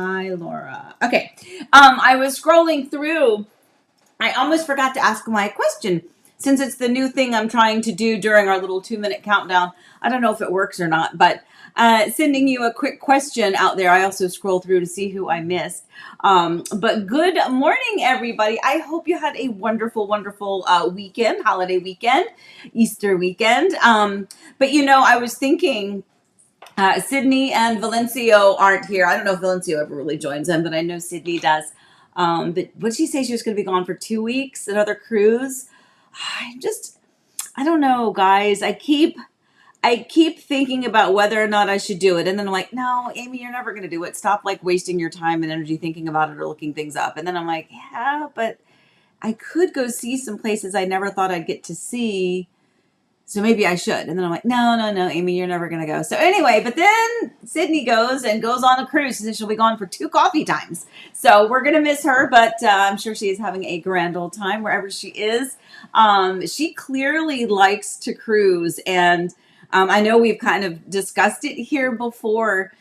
Hi, Laura. Okay. I was scrolling through. I almost forgot to ask my question since it's the new thing I'm trying to do during our little 2-minute countdown. I don't know if it works or not, but sending you a quick question out there. I also scroll through to see who I missed. But good morning, everybody. I hope you had a wonderful, wonderful weekend, holiday weekend, Easter weekend. But I was thinking, Sydney and Valencio aren't here. I don't know if Valencio ever really joins them, but I know Sydney does. But what did she say? She was going to be gone for 2 weeks, another cruise. I don't know, guys. I keep thinking about whether or not I should do it. And then I'm like, no, Amy, you're never going to do it. Stop wasting your time and energy thinking about it or looking things up. And then I'm like, yeah, but I could go see some places I never thought I'd get to see. So maybe I should. And then I'm like, no, Amy, you're never going to go. So anyway, but then Sydney goes on a cruise and she'll be gone for 2 coffee times. So we're going to miss her, but I'm sure she is having a grand old time wherever she is. She clearly likes to cruise. And I know we've kind of discussed it here before.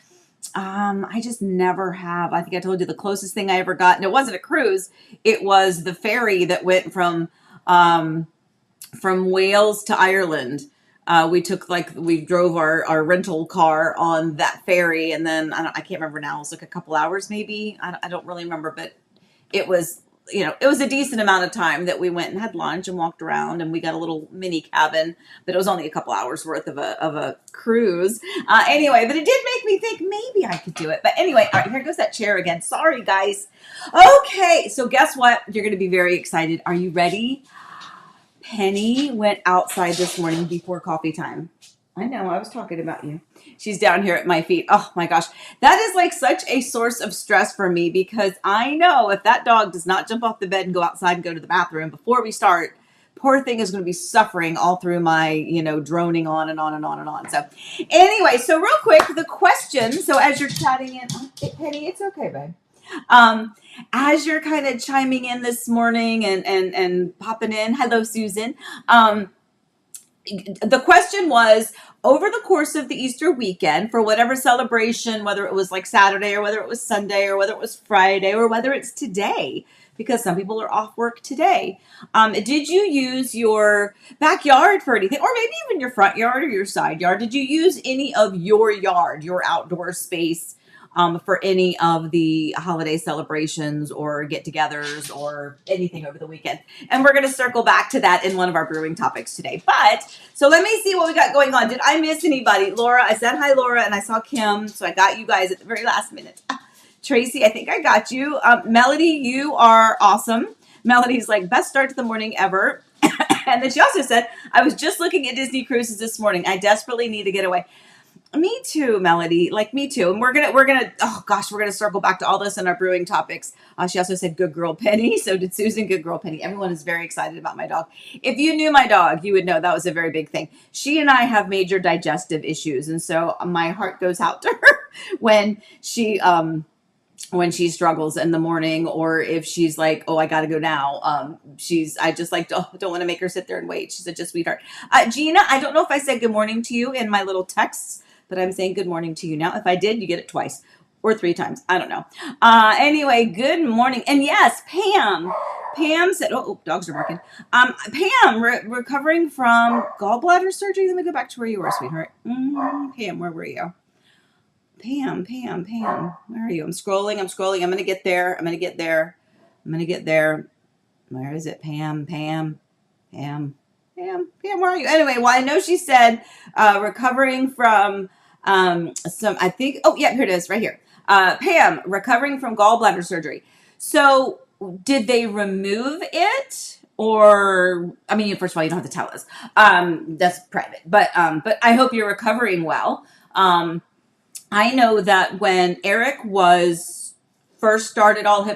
I just never have. I think I told you the closest thing I ever got, and it wasn't a cruise. It was the ferry that went from Wales to Ireland. We drove our rental car on that ferry, and then I can't remember now. It was like a couple hours, maybe. I don't really remember, but it was a decent amount of time that we went and had lunch and walked around, and we got a little mini cabin, but it was only a couple hours worth of a cruise. Anyway, but it did make me think maybe I could do it. But anyway, all right, here goes that chair again. Sorry, guys. Okay, so guess what? You're going to be very excited. Are you ready? Penny went outside this morning before coffee time. I know, I was talking about you. She's down here at my feet. Oh my gosh. That is such a source of stress for me, because I know if that dog does not jump off the bed and go outside and go to the bathroom before we start, poor thing is going to be suffering all through my, droning on and on and on and on. So anyway, so real quick, the question. So as you're chatting in, Penny, it's okay, babe. As you're kind of chiming in this morning and popping in, hello, Susan. The question was, over the course of the Easter weekend, for whatever celebration, whether it was Saturday or whether it was Sunday or whether it was Friday or whether it's today, because some people are off work today, did you use your backyard for anything, or maybe even your front yard or your side yard? Did you use any of your yard, your outdoor space, for any of the holiday celebrations or get-togethers or anything over the weekend? And we're going to circle back to that in one of our brewing topics today. So let me see what we got going on. Did I miss anybody? Laura, I said hi, Laura, and I saw Kim, so I got you guys at the very last minute. Tracy, I think I got you. Melody, you are awesome. Melody's best start to the morning ever. And then she also said, I was just looking at Disney cruises this morning. I desperately need to get away. Me too, Melody. Me too. And we're gonna circle back to all this in our brewing topics. She also said, "Good girl, Penny." So did Susan. Good girl, Penny. Everyone is very excited about my dog. If you knew my dog, you would know that was a very big thing. She and I have major digestive issues, and so my heart goes out to her when she struggles in the morning, or if she's like, oh, I gotta go now. I just don't want to make her sit there and wait. She's such a sweetheart. Gina, I don't know if I said good morning to you in my little texts, but I'm saying good morning to you now. If I did, you get it twice or 3 times. I don't know. Anyway, good morning. And yes, Pam said, oh, dogs are barking. Pam, recovering from gallbladder surgery. Let me go back to where you were, sweetheart. Pam, where were you? Pam, where are you? I'm scrolling. I'm going to get there. Where is it? Pam, where are you? Anyway, well, I know she said recovering from I think, oh, yeah, here it is, right here. Pam, recovering from gallbladder surgery. So did they remove it? Or, I mean, first of all, you don't have to tell us. That's private. But I hope you're recovering well. I know that when Eric was first started all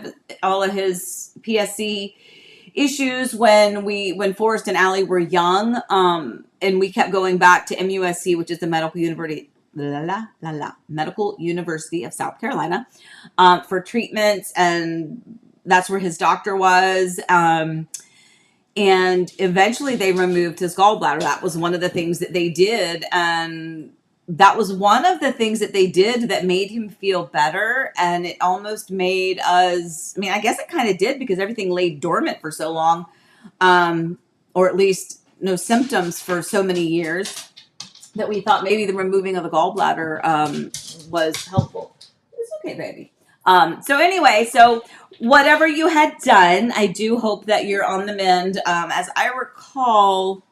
of his PSC issues, when Forrest and Allie were young, and we kept going back to MUSC, which is the Medical University of South Carolina, for treatments, and that's where his doctor was. And eventually they removed his gallbladder. That was one of the things that they did. And that was one of the things that they did that made him feel better. And it almost made us, I mean, I guess it kind of did because everything lay dormant for so long, or at least no symptoms for so many years, that we thought maybe the removing of the gallbladder was helpful. It's okay, baby. So anyway, so whatever you had done, I do hope that you're on the mend. As I recall,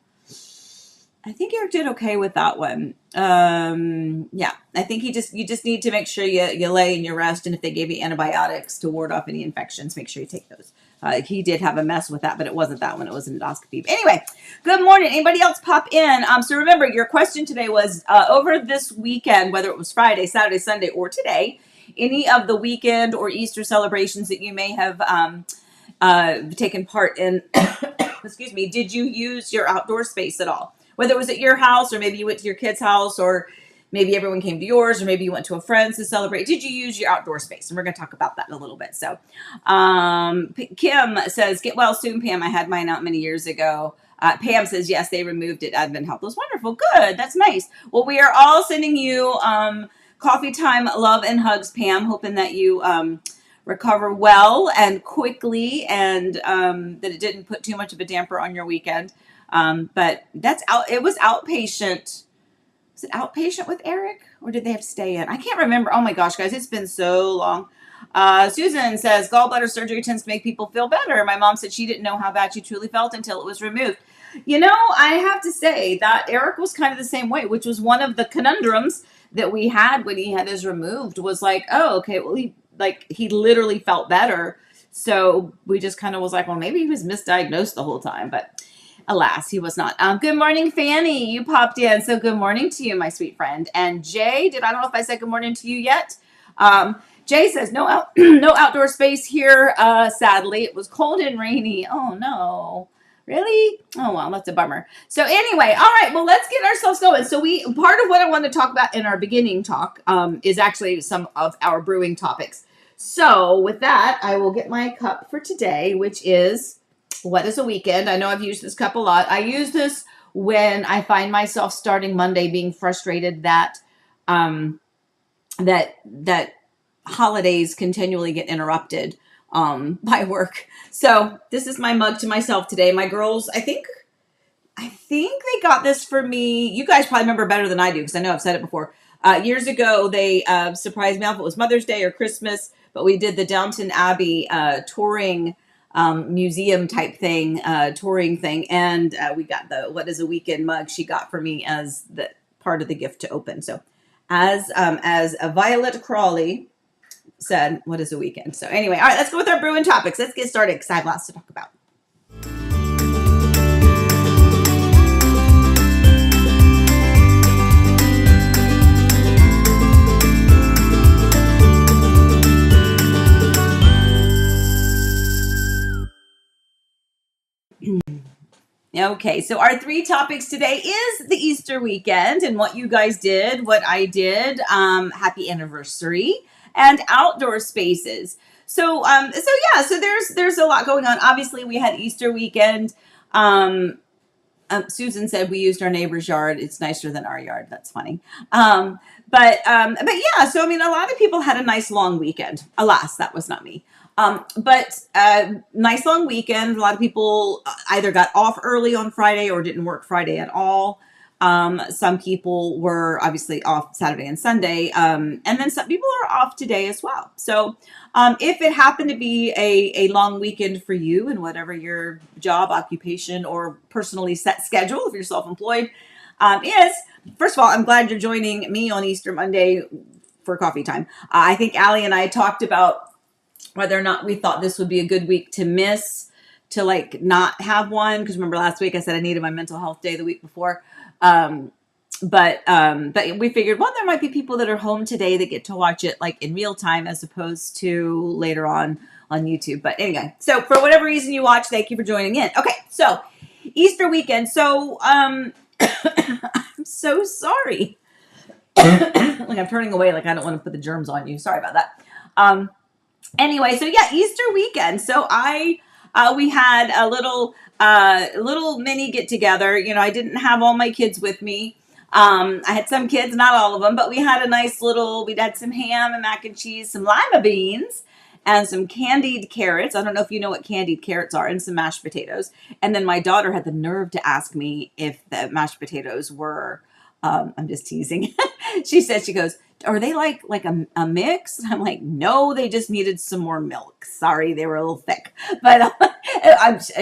I think Eric did okay with that one. Yeah, I think you just need to make sure you lay and you rest, and if they gave you antibiotics to ward off any infections, make sure you take those. He did have a mess with that, but it wasn't that one. It was an endoscopy. But anyway, good morning. Anybody else pop in? So remember, your question today was over this weekend, whether it was Friday, Saturday, Sunday, or today, any of the weekend or Easter celebrations that you may have taken part in. Excuse me. Did you use your outdoor space at all? Whether it was at your house, or maybe you went to your kid's house, or maybe everyone came to yours, or maybe you went to a friend's to celebrate. Did you use your outdoor space? And we're going to talk about that in a little bit. So Kim says, get well soon, Pam. I had mine out many years ago. Pam says, yes, they removed it. Advent Health was wonderful. Good. That's nice. Well, we are all sending you coffee time love and hugs, Pam, hoping that you recover well and quickly, and that it didn't put too much of a damper on your weekend. But that's out. It was outpatient. Was it outpatient with Eric, or did they have to stay in? I can't remember. Oh my gosh, guys, it's been so long. Susan says gallbladder surgery tends to make people feel better. My mom said she didn't know how bad she truly felt until it was removed. You know, I have to say that Eric was kind of the same way, which was one of the conundrums that we had when he had his removed. Was like, oh, okay, well, he literally felt better. So we just kind of was like, well, maybe he was misdiagnosed the whole time, but alas, he was not. Good morning, Fanny. You popped in. So good morning to you, my sweet friend. And Jay, I don't know if I said good morning to you yet. Jay says, no outdoor space here, sadly. It was cold and rainy. Oh, no. Really? Oh, well, that's a bummer. So anyway, all right, well, let's get ourselves going. So part of what I want to talk about in our beginning talk is actually some of our brewing topics. So with that, I will get my cup for today, which is... what is a weekend? I know I've used this cup a lot. I use this when I find myself starting Monday being frustrated that that holidays continually get interrupted by work. So this is my mug to myself today. My girls, I think they got this for me. You guys probably remember better than I do because I know I've said it before. Years ago, they surprised me. If it was Mother's Day or Christmas, but we did the Downton Abbey touring museum type thing, touring thing. And we got the What is a Weekend mug she got for me as the part of the gift to open. So as a Violet Crawley said, what is a weekend? So anyway, all right, let's go with our brewing topics. Let's get started because I have lots to talk about. Okay, so our three topics today is the Easter weekend and what you guys did, what I did, happy anniversary, and outdoor spaces. So there's a lot going on. Obviously, we had Easter weekend. Susan said we used our neighbor's yard. It's nicer than our yard. That's funny. But yeah, so I mean, a lot of people had a nice long weekend. Alas, that was not me. But nice long weekend. A lot of people either got off early on Friday or didn't work Friday at all. Some people were obviously off Saturday and Sunday. And then some people are off today as well. So if it happened to be a long weekend for you and whatever your job, occupation, or personally set schedule, if you're self-employed, is, first of all, I'm glad you're joining me on Easter Monday for coffee time. I think Allie and I talked about whether or not we thought this would be a good week to miss, to like not have one. Because remember last week I said I needed my mental health day the week before. But we figured, well, there might be people that are home today that get to watch it like in real time as opposed to later on YouTube. But anyway, so for whatever reason you watch, thank you for joining in. Okay, so Easter weekend. So I'm so sorry. Like I'm turning away, like I don't want to put the germs on you. Sorry about that. Anyway, so yeah, Easter weekend. So we had a little mini get together. You know, I didn't have all my kids with me. I had some kids, not all of them, but we had a nice little, we'd had some ham and mac and cheese, some lima beans, and some candied carrots. I don't know if you know what candied carrots are, and some mashed potatoes. And then my daughter had the nerve to ask me if the mashed potatoes were, I'm just teasing. She said, she goes, are they like a mix? I'm like, no, they just needed some more milk. Sorry, they were a little thick. But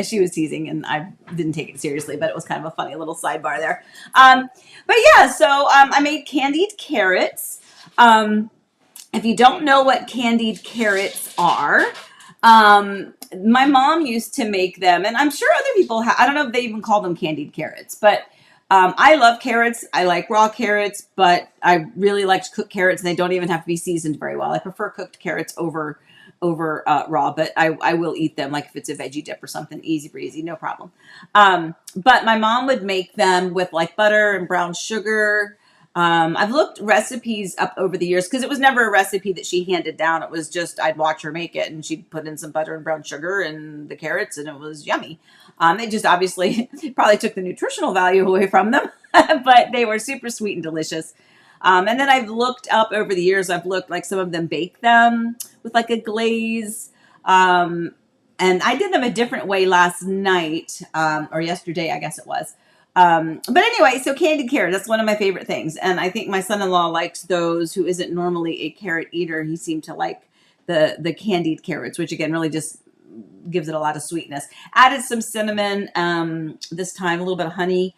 she was teasing, and I didn't take it seriously, but it was kind of a funny little sidebar there. But yeah, so I made candied carrots. If you don't know what candied carrots are, my mom used to make them, and I'm sure other people I don't know if they even call them candied carrots, but I love carrots. I like raw carrots, but I really like to cook carrots, and they don't even have to be seasoned very well. I prefer cooked carrots over raw, but I will eat them, like if it's a veggie dip or something, easy breezy, no problem. But my mom would make them with like butter and brown sugar. I've looked recipes up over the years because it was never a recipe that she handed down. It was just I'd watch her make it, and she'd put in some butter and brown sugar and the carrots, and it was yummy. They just obviously probably took the nutritional value away from them, but they were super sweet and delicious. And then I've looked up over the years, I've looked like some of them bake them with like a glaze. And I did them a different way last night, or yesterday, I guess it was. But anyway, so candied carrot, that's one of my favorite things. And I think my son-in-law likes those, who isn't normally a carrot eater. He seemed to like the candied carrots, which again, really just gives it a lot of sweetness. Added some cinnamon, this time, a little bit of honey,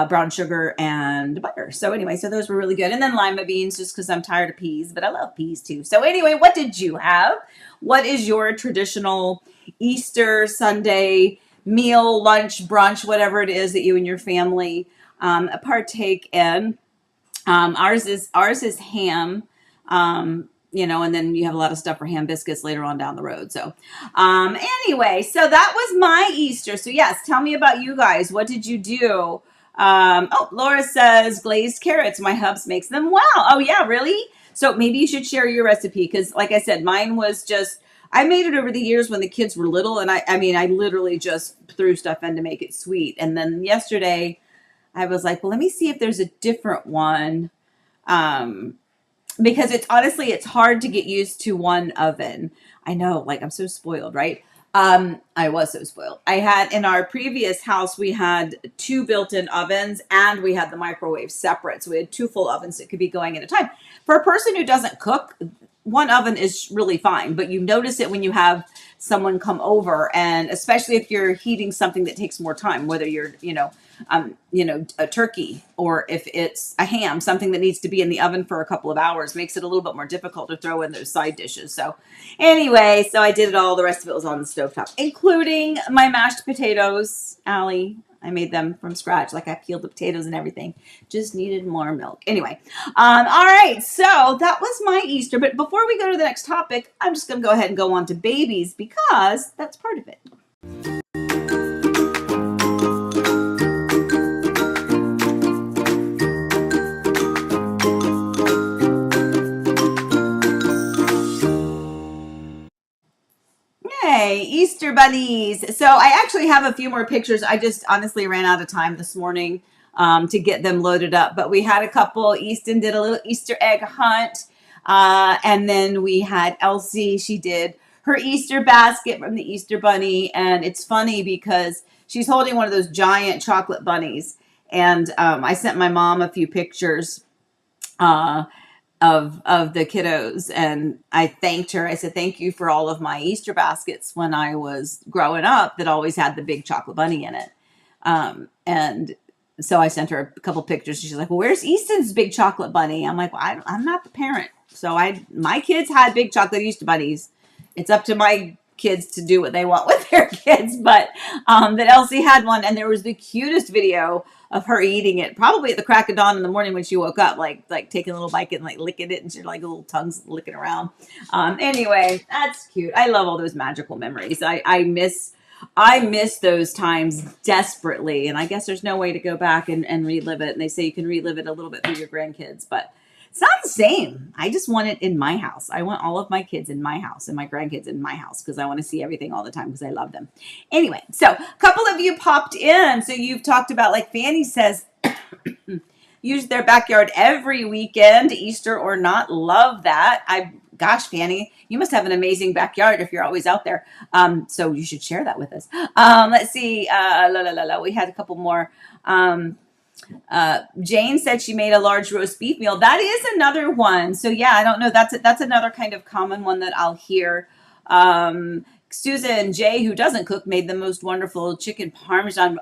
brown sugar, and butter. So anyway, so those were really good. And then lima beans, just because I'm tired of peas, but I love peas too. So anyway, what did you have? What is your traditional Easter Sunday meal, lunch, brunch, whatever it is that you and your family partake in? Ours is ham. And then you have a lot of stuff for ham biscuits later on down the road. So, anyway, so that was my Easter. So yes, tell me about you guys. What did you do? Laura says glazed carrots. My hubs makes them. Wow. Oh yeah, really? So maybe you should share your recipe, because like I said, mine was just, I made it over the years when the kids were little, and I literally just threw stuff in to make it sweet. And then yesterday I was like, well, let me see if there's a different one. Because it's hard to get used to one oven. I know, like, I'm so spoiled, right? I was so spoiled. I had, in our previous house, we had 2 built-in ovens, and we had the microwave separate. So we had 2 full ovens that could be going at a time. For a person who doesn't cook, one oven is really fine, but you notice it when you have someone come over, and especially if you're heating something that takes more time, whether you're, a turkey, or if it's a ham, something that needs to be in the oven for a couple of hours, makes it a little bit more difficult to throw in those side dishes. So anyway, so I did it all. The rest of it was on the stovetop, including my mashed potatoes. Allie, I made them from scratch. Like, I peeled the potatoes and everything. Just needed more milk. Anyway, all right. So that was my Easter. But before we go to the next topic, I'm just going to go ahead and go on to babies, because that's part of it. Yay, Easter bunnies. So I actually have a few more pictures. I just honestly ran out of time this morning to get them loaded up. But we had a couple. Easton did a little Easter egg hunt. And then we had Elsie. She did her Easter basket from the Easter bunny. And it's funny because she's holding one of those giant chocolate bunnies. And I sent my mom a few pictures of the kiddos, and I thanked her. I said, thank you for all of my Easter baskets when I was growing up that always had the big chocolate bunny in it. And so I sent her a couple pictures. She's like, well, where's Easton's big chocolate bunny? I'm like, well, I'm not the parent. So my kids had big chocolate Easter bunnies. It's up to my kids to do what they want with their kids. But that Elsie had one, and there was the cutest video of her eating it, probably at the crack of dawn in the morning when she woke up, like taking a little bite and like licking it, and she's like little tongues licking around. Anyway, that's cute. I love all those magical memories. I miss those times desperately, and I guess there's no way to go back and relive it. And they say you can relive it a little bit through your grandkids, but it's not the same. I just want it in my house. I want all of my kids in my house and my grandkids in my house, because I want to see everything all the time, because I love them. Anyway, so a couple of you popped in. So you've talked about, like Fanny says, use their backyard every weekend, Easter or not. Love that. Gosh, Fanny, you must have an amazing backyard if you're always out there. So you should share that with us. Let's see. We had a couple more. Jane said she made a large roast beef meal. That is another one. So yeah, I don't know. That's another kind of common one that I'll hear. Susan J, who doesn't cook, made the most wonderful chicken parmesan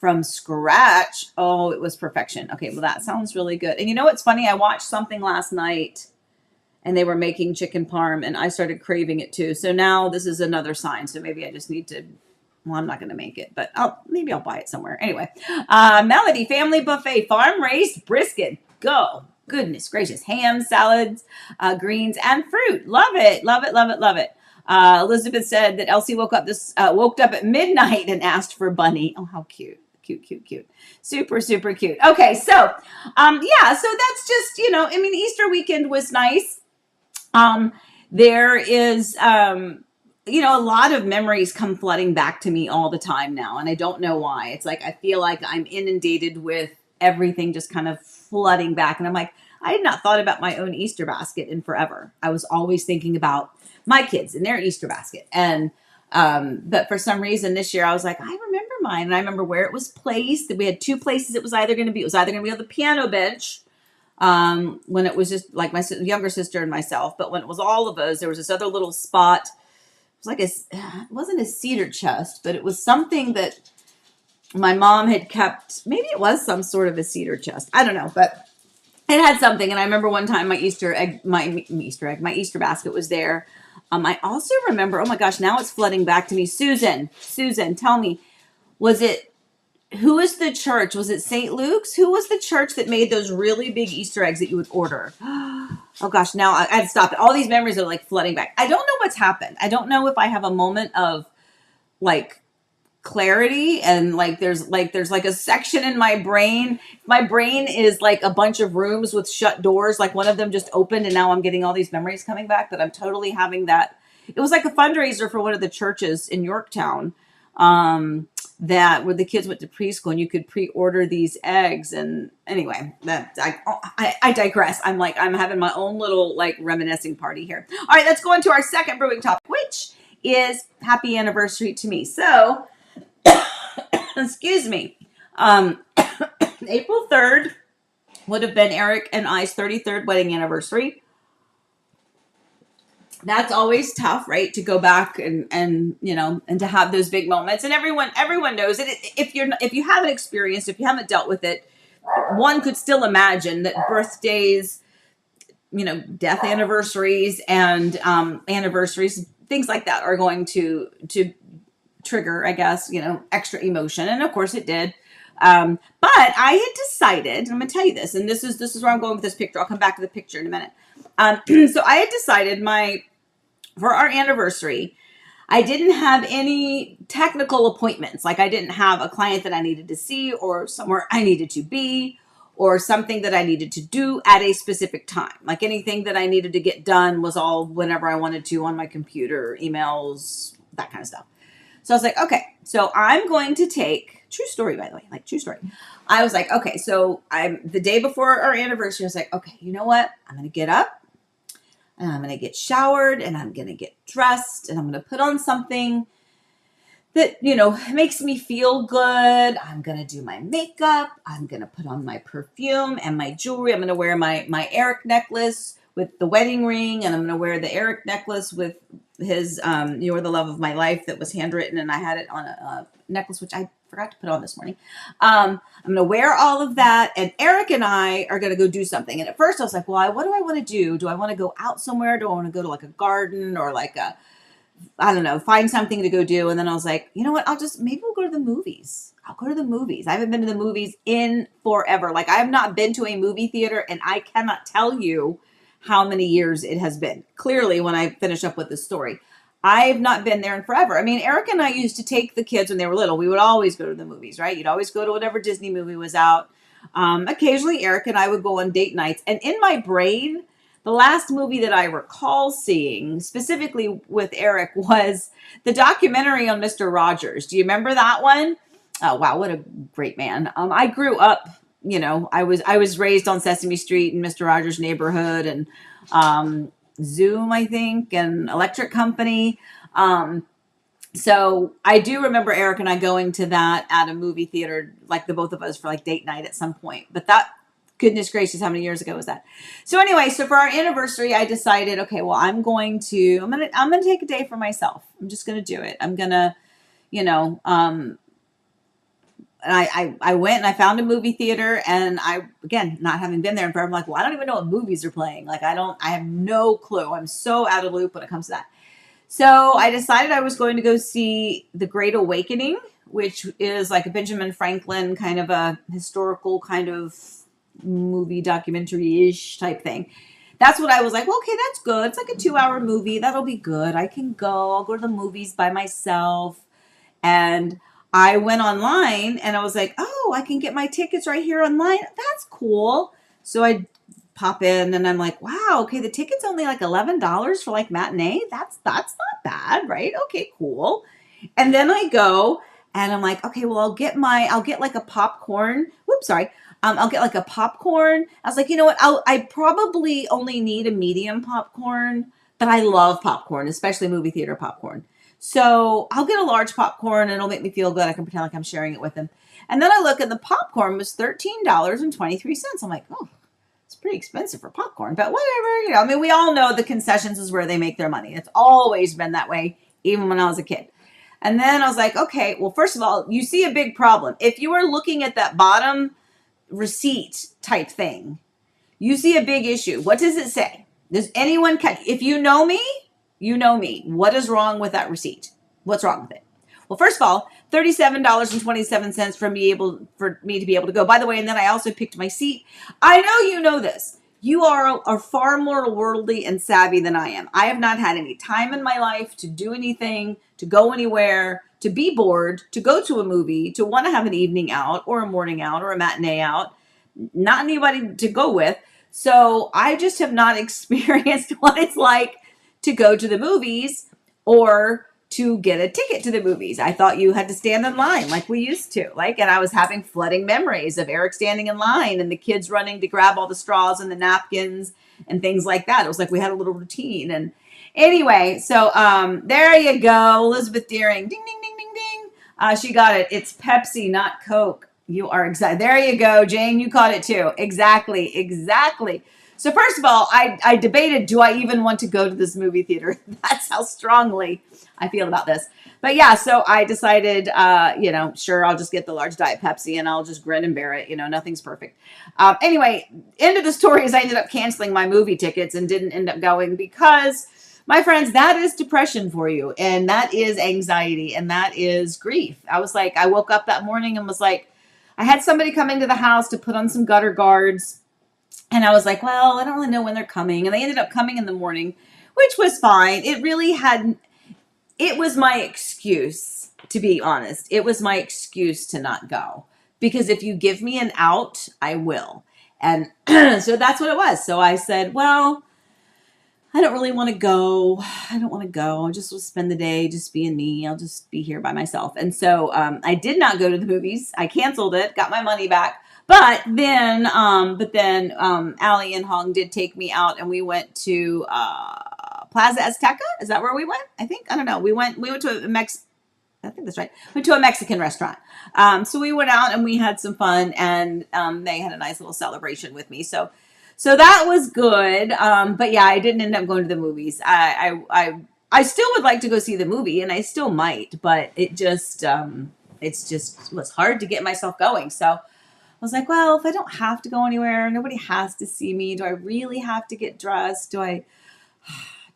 from scratch. Oh, it was perfection. Okay, well, that sounds really good. And you know what's funny? I watched something last night and they were making chicken parm and I started craving it too. So now this is another sign. So maybe I just need to, well, I'm not going to make it, but maybe I'll buy it somewhere. Anyway, Melody Family Buffet, farm raised brisket. Go. Goodness gracious. Ham, salads, greens, and fruit. Love it. Love it. Love it. Love it. Elizabeth said that Elsie woke up at midnight and asked for Bunny. Oh, how cute. Cute. Super, super cute. Okay. So, yeah, so that's just, Easter weekend was nice. There is, a lot of memories come flooding back to me all the time now. And I don't know why. It's like, I feel like I'm inundated with everything just kind of flooding back. And I'm like, I had not thought about my own Easter basket in forever. I was always thinking about my kids and their Easter basket. And, but for some reason this year I was like, I remember mine. And I remember where it was placed. We had two places it was either going to be. It was either going to be on the piano bench, when it was just like my younger sister and myself. But when it was all of us, there was this other little spot. It was like it wasn't a cedar chest, but it was something that my mom had kept. Maybe it was some sort of a cedar chest. I don't know, but it had something. And I remember one time my Easter basket was there. I also remember, oh my gosh, now it's flooding back to me. Susan, tell me, who is the church? Was it St. Luke's? Who was the church that made those really big Easter eggs that you would order? Oh gosh, now I had to stop it. All these memories are like flooding back. I don't know what's happened. I don't know if I have a moment of like clarity and there's a section in my brain. My brain is like a bunch of rooms with shut doors. Like one of them just opened and now I'm getting all these memories coming back that I'm totally having that. It was like a fundraiser for one of the churches in Yorktown, that where the kids went to preschool and you could pre-order these eggs. And anyway, I digress. I'm having my own little like reminiscing party here. All right, let's go into our second brewing topic, which is happy anniversary to me. So excuse me. April 3rd would have been Eric and I's 33rd wedding anniversary. That's always tough, right? To go back and to have those big moments. And everyone knows it. If you haven't experienced, if you haven't dealt with it, one could still imagine that birthdays, death anniversaries and anniversaries, things like that are going to trigger, I guess, extra emotion. And of course it did. But I had decided, I'm going to tell you this, and this is where I'm going with this picture. I'll come back to the picture in a minute. So I had decided for our anniversary, I didn't have any technical appointments. Like I didn't have a client that I needed to see or somewhere I needed to be or something that I needed to do at a specific time. Like anything that I needed to get done was all whenever I wanted to on my computer, emails, that kind of stuff. So I was like, okay, so I'm going to take, true story, by the way, like true story. I was like, okay, so the day before our anniversary, I was like, okay, you know what? I'm going to get up and I'm going to get showered and I'm going to get dressed and I'm going to put on something that, makes me feel good. I'm going to do my makeup. I'm going to put on my perfume and my jewelry. I'm going to wear my Eric necklace with the wedding ring. And I'm going to wear the Eric necklace with his, You're the Love of My Life that was handwritten. And I had it on a necklace, which I forgot to put on this morning. I'm going to wear all of that. And Eric and I are going to go do something. And at first I was like, well, what do I want to do? Do I want to go out somewhere? Do I want to go to like a garden or like I don't know, find something to go do? And then I was like, you know what? Maybe we'll go to the movies. I'll go to the movies. I haven't been to the movies in forever. Like I have not been to a movie theater and I cannot tell you how many years it has been. Clearly, when I finish up with this story, I've not been there in forever. I mean, Eric and I used to take the kids when they were little. We would always go to the movies, right? You'd always go to whatever Disney movie was out. Occasionally, Eric and I would go on date nights. And in my brain, the last movie that I recall seeing, specifically with Eric, was the documentary on Mr. Rogers. Do you remember that one? Oh, wow, what a great man. I grew up I was raised on Sesame Street and Mr. Rogers' Neighborhood and Zoom, I think, and Electric Company. So I do remember Eric and I going to that at a movie theater, like the both of us for like date night at some point. But that, goodness gracious, how many years ago was that? So anyway, so for our anniversary, I decided, okay, well, I'm gonna take a day for myself. I'm just gonna do it. I'm gonna, you know, and I went and I found a movie theater, and again, not having been there in forever, I'm like, well, I don't even know what movies are playing. Like, I have no clue. I'm so out of the loop when it comes to that. So I decided I was going to go see The Great Awakening, which is like a Benjamin Franklin kind of a historical kind of movie documentary-ish type thing. That's what I was like, well, okay, that's good. It's like a 2-hour movie. That'll be good. I can go. I'll go to the movies by myself. And I went online and I was like, oh, I can get my tickets right here online. That's cool. So I pop in and I'm like, wow, okay, the ticket's only like $11 for like matinee. That's not bad, right? Okay, cool. And then I go and I'm like, okay, well, I'll get like a popcorn. Whoops, sorry. I'll get like a popcorn. I was like, you know what? I probably only need a medium popcorn, but I love popcorn, especially movie theater popcorn. So I'll get a large popcorn and it'll make me feel good. I can pretend like I'm sharing it with them. And then I look and the popcorn was $13.23. I'm like, oh, it's pretty expensive for popcorn, but whatever. I mean, we all know the concessions is where they make their money. It's always been that way, even when I was a kid. And then I was like, okay, well, first of all, you see a big problem. If you are looking at that bottom receipt type thing, you see a big issue. What does it say? Does anyone catch? If you know me, you know me. What is wrong with that receipt? What's wrong with it? Well, first of all, $37.27 for me to be able to go. By the way, and then I also picked my seat. I know you know this. You are far more worldly and savvy than I am. I have not had any time in my life to do anything, to go anywhere, to be bored, to go to a movie, to want to have an evening out or a morning out or a matinee out. Not anybody to go with. So I just have not experienced what it's like to go to the movies or to get a ticket to the movies. I thought you had to stand in line like we used to. And I was having flooding memories of Eric standing in line and the kids running to grab all the straws and the napkins and things like that. It was like we had a little routine. And anyway, so there you go. Elizabeth Deering. Ding, ding, ding, ding, ding. She got it. It's Pepsi, not Coke. You are exactly. There you go, Jane. You caught it too. Exactly. So first of all, I debated, do I even want to go to this movie theater? That's how strongly I feel about this. But yeah, so I decided, sure, I'll just get the large Diet Pepsi and I'll just grin and bear it. Nothing's perfect. Anyway, end of the story is I ended up canceling my movie tickets and didn't end up going because, my friends, that is depression for you. And that is anxiety and that is grief. I woke up that morning and was like, I had somebody come into the house to put on some gutter guards. And I was like, well, I don't really know when they're coming. And they ended up coming in the morning, which was fine. It was my excuse, to be honest. It was my excuse to not go. Because if you give me an out, I will. And so that's what it was. So I said, well, I don't really want to go. I don't want to go. I just will spend the day just being me. I'll just be here by myself. And so I did not go to the movies. I canceled it, got my money back. But then Allie and Hong did take me out, and we went to Plaza Azteca. Is that where we went? I think. I don't know. We went to I think that's right. Went to a Mexican restaurant. So we went out and we had some fun, and they had a nice little celebration with me. So that was good. But yeah, I didn't end up going to the movies. I still would like to go see the movie, and I still might, but it just was hard to get myself going. So I was like, well, if I don't have to go anywhere, nobody has to see me. Do I really have to get dressed? Do I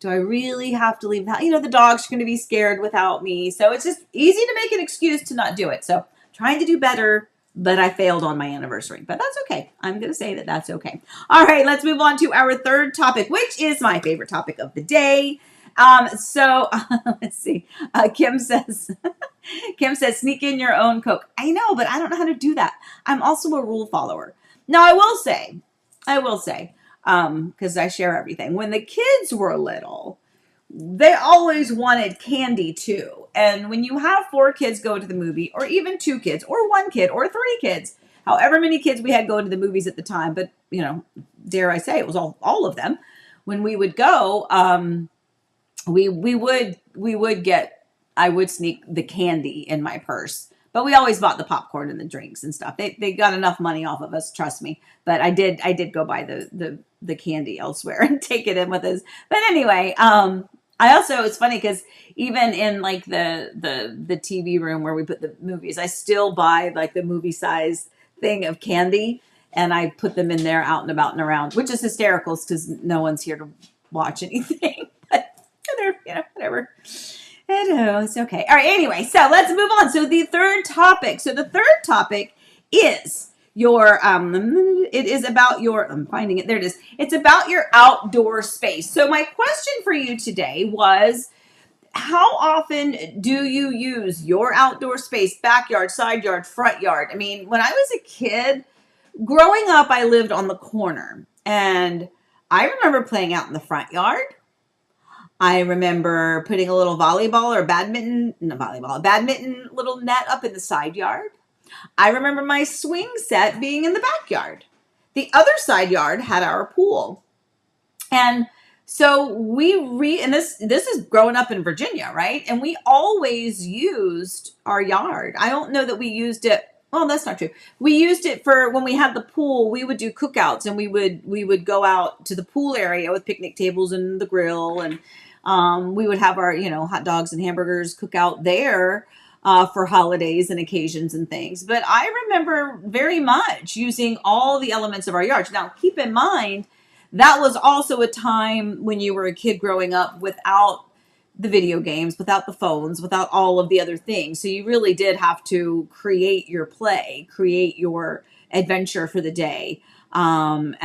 really have to leave the house? The dogs are going to be scared without me. So it's just easy to make an excuse to not do it. So trying to do better, but I failed on my anniversary. But that's okay. I'm going to say that that's okay. All right, let's move on to our third topic, which is my favorite topic of the day. Let's see. Kim says, sneak in your own Coke. I know, but I don't know how to do that. I'm also a rule follower. Now, I will say, because I share everything. When the kids were little, they always wanted candy too. And when you have 4 kids go to the movie, or even 2 kids, or 1 kid, or 3 kids, however many kids we had going to the movies at the time, but dare I say, it was all of them. When we would go, we would get, I would sneak the candy in my purse, but we always bought the popcorn and the drinks and stuff. They got enough money off of us, trust me. But I did go buy the candy elsewhere and take it in with us. But anyway, I also, it's funny because even in like the TV room where we put the movies, I still buy like the movie size thing of candy, and I put them in there out and about and around, which is hysterical because no one's here to watch anything. But whatever. I know, it's okay. All right, anyway, so let's move on. So the third topic. Is your it is about your, I'm finding it, there it is. It's about your outdoor space. So my question for you today was, how often do you use your outdoor space, backyard, side yard, front yard? I mean, when I was a kid, growing up, I lived on the corner, and I remember playing out in the front yard. I remember putting a little volleyball or badminton little net up in the side yard. I remember my swing set being in the backyard. The other side yard had our pool. And so and this is growing up in Virginia, right? And we always used our yard. I don't know that we used it. Well, that's not true. We used it for when we had the pool. We would do cookouts, and we would go out to the pool area with picnic tables and the grill, and we would have our hot dogs and hamburgers cook out there for holidays and occasions and things. But I remember very much using all the elements of our yards. Now, keep in mind, that was also a time when you were a kid growing up without the video games, without the phones, without all of the other things. So you really did have to create your play, create your adventure for the day, and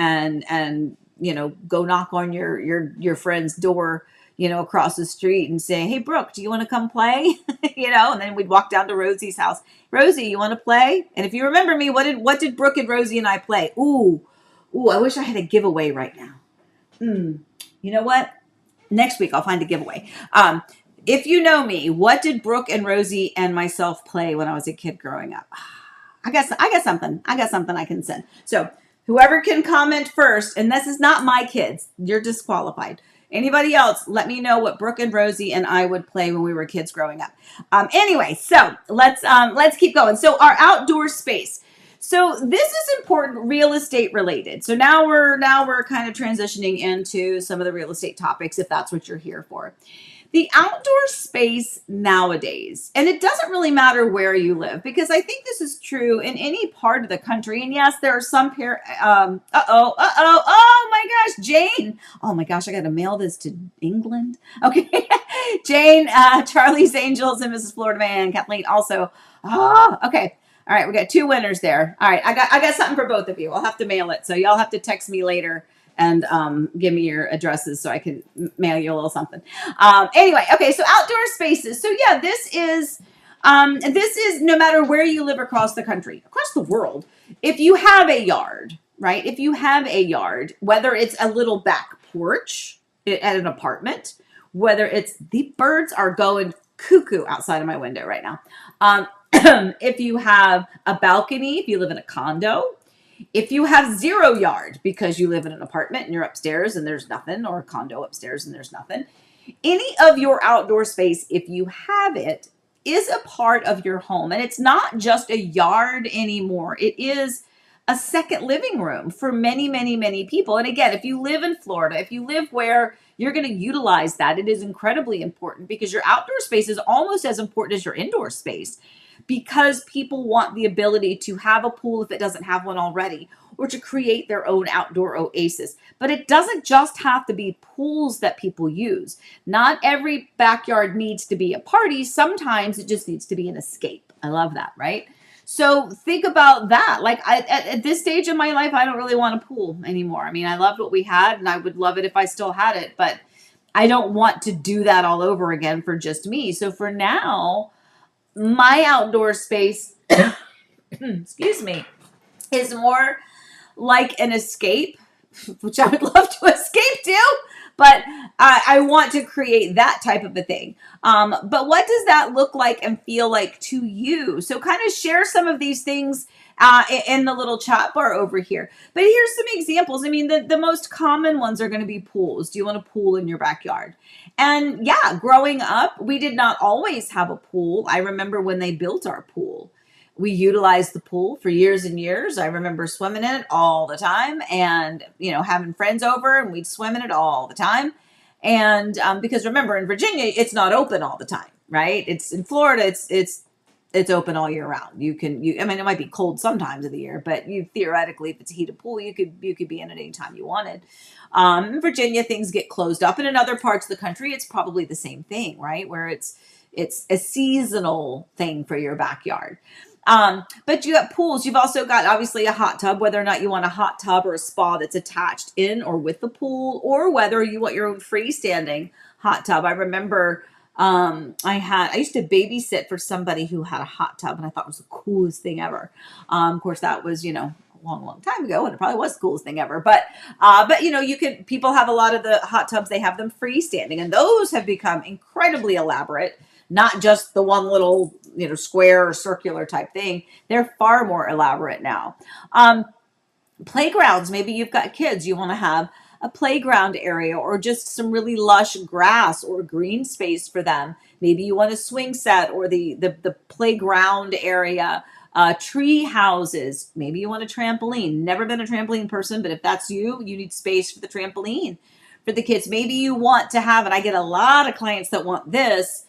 go knock on your friend's door, across the street and say, "Hey, Brooke, do you want to come play?" And then we'd walk down to Rosie's house. "Rosie, you want to play?" And if you remember me, what did Brooke and Rosie and I play? Ooh, I wish I had a giveaway right now. You know what? Next week I'll find a giveaway. If you know me, what did Brooke and Rosie and myself play when I was a kid growing up? I got something I can send. So whoever can comment first, and this is not my kids, you're disqualified. Anybody else, let me know what Brooke and Rosie and I would play when we were kids growing up. Anyway, so let's keep going. So our outdoor space. So this is important, real estate related. So now we're kind of transitioning into some of the real estate topics, if that's what you're here for. The outdoor space nowadays, and it doesn't really matter where you live, because I think this is true in any part of the country. And yes, there are some oh my gosh, Jane. Oh my gosh, I got to mail this to England. Okay. Jane, Charlie's Angels, and Mrs. Florida Man, Kathleen also. Oh, okay. All right, we got 2 winners there. All right, I got something for both of you. I'll have to mail it, so y'all have to text me later and give me your addresses so I can mail you a little something. Anyway, okay, so outdoor spaces. So yeah, this is no matter where you live across the country, across the world. If you have a yard, right? If you have a yard, whether it's a little back porch at an apartment, whether it's, the birds are going cuckoo outside of my window right now. If you have a balcony, if you live in a condo, if you have 0 yard because you live in an apartment and you're upstairs and there's nothing, or a condo upstairs and there's nothing, any of your outdoor space, if you have it, is a part of your home. And it's not just a yard anymore. It is a second living room for many, many, many people. And again, if you live in Florida, if you live where you're going to utilize that, it is incredibly important, because your outdoor space is almost as important as your indoor space, because people want the ability to have a pool if it doesn't have one already, or to create their own outdoor oasis. But it doesn't just have to be pools that people use. Not every backyard needs to be a party. Sometimes it just needs to be an escape. I love that, right? So think about that. Like at this stage of my life, I don't really want a pool anymore. I mean, I loved what we had, and I would love it if I still had it, but I don't want to do that all over again for just me. So for now, my outdoor space, excuse me, is more like an escape, which I would love to escape to, But I want to create that type of a thing. But what does that look like and feel like to you? So kind of share some of these things in the little chat bar over here. But here's some examples. I mean, the most common ones are going to be pools. Do you want a pool in your backyard? And yeah, growing up, we did not always have a pool. I remember when they built our pool. We utilized the pool for years and years. I remember swimming in it all the time and, having friends over and we'd swim in it all the time. And because remember, in Virginia, it's not open all the time, right? It's in Florida, it's open all year round. I mean, it might be cold sometimes of the year, but you theoretically, if it's a heated pool, you could be in it anytime you wanted. In Virginia, things get closed up, and in other parts of the country, it's probably the same thing, right? Where it's a seasonal thing for your backyard. But you got pools. You've also got obviously a hot tub, whether or not you want a hot tub or a spa that's attached in or with the pool, or whether you want your own freestanding hot tub. I remember I used to babysit for somebody who had a hot tub, and I thought it was the coolest thing ever. Of course, that was, a long time ago, and it probably was the coolest thing ever. But people have a lot of the hot tubs, they have them freestanding, and those have become incredibly elaborate. Not just the one little, square or circular type thing. They're far more elaborate now. Playgrounds, maybe you've got kids, you want to have a playground area or just some really lush grass or green space for them. Maybe you want a swing set or the playground area, tree houses. Maybe you want a trampoline. Never been a trampoline person, but if that's you need space for the trampoline for the kids. Maybe you want to have, and I get a lot of clients that want this,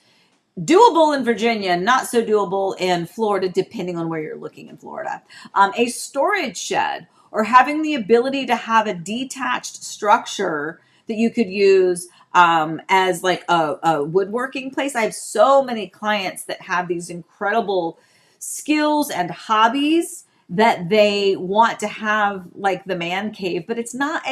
doable in Virginia, not so doable in Florida, depending on where you're looking in Florida. A storage shed, or having the ability to have a detached structure that you could use as like a woodworking place. I have so many clients that have these incredible skills and hobbies that they want to have like the man cave, but it's not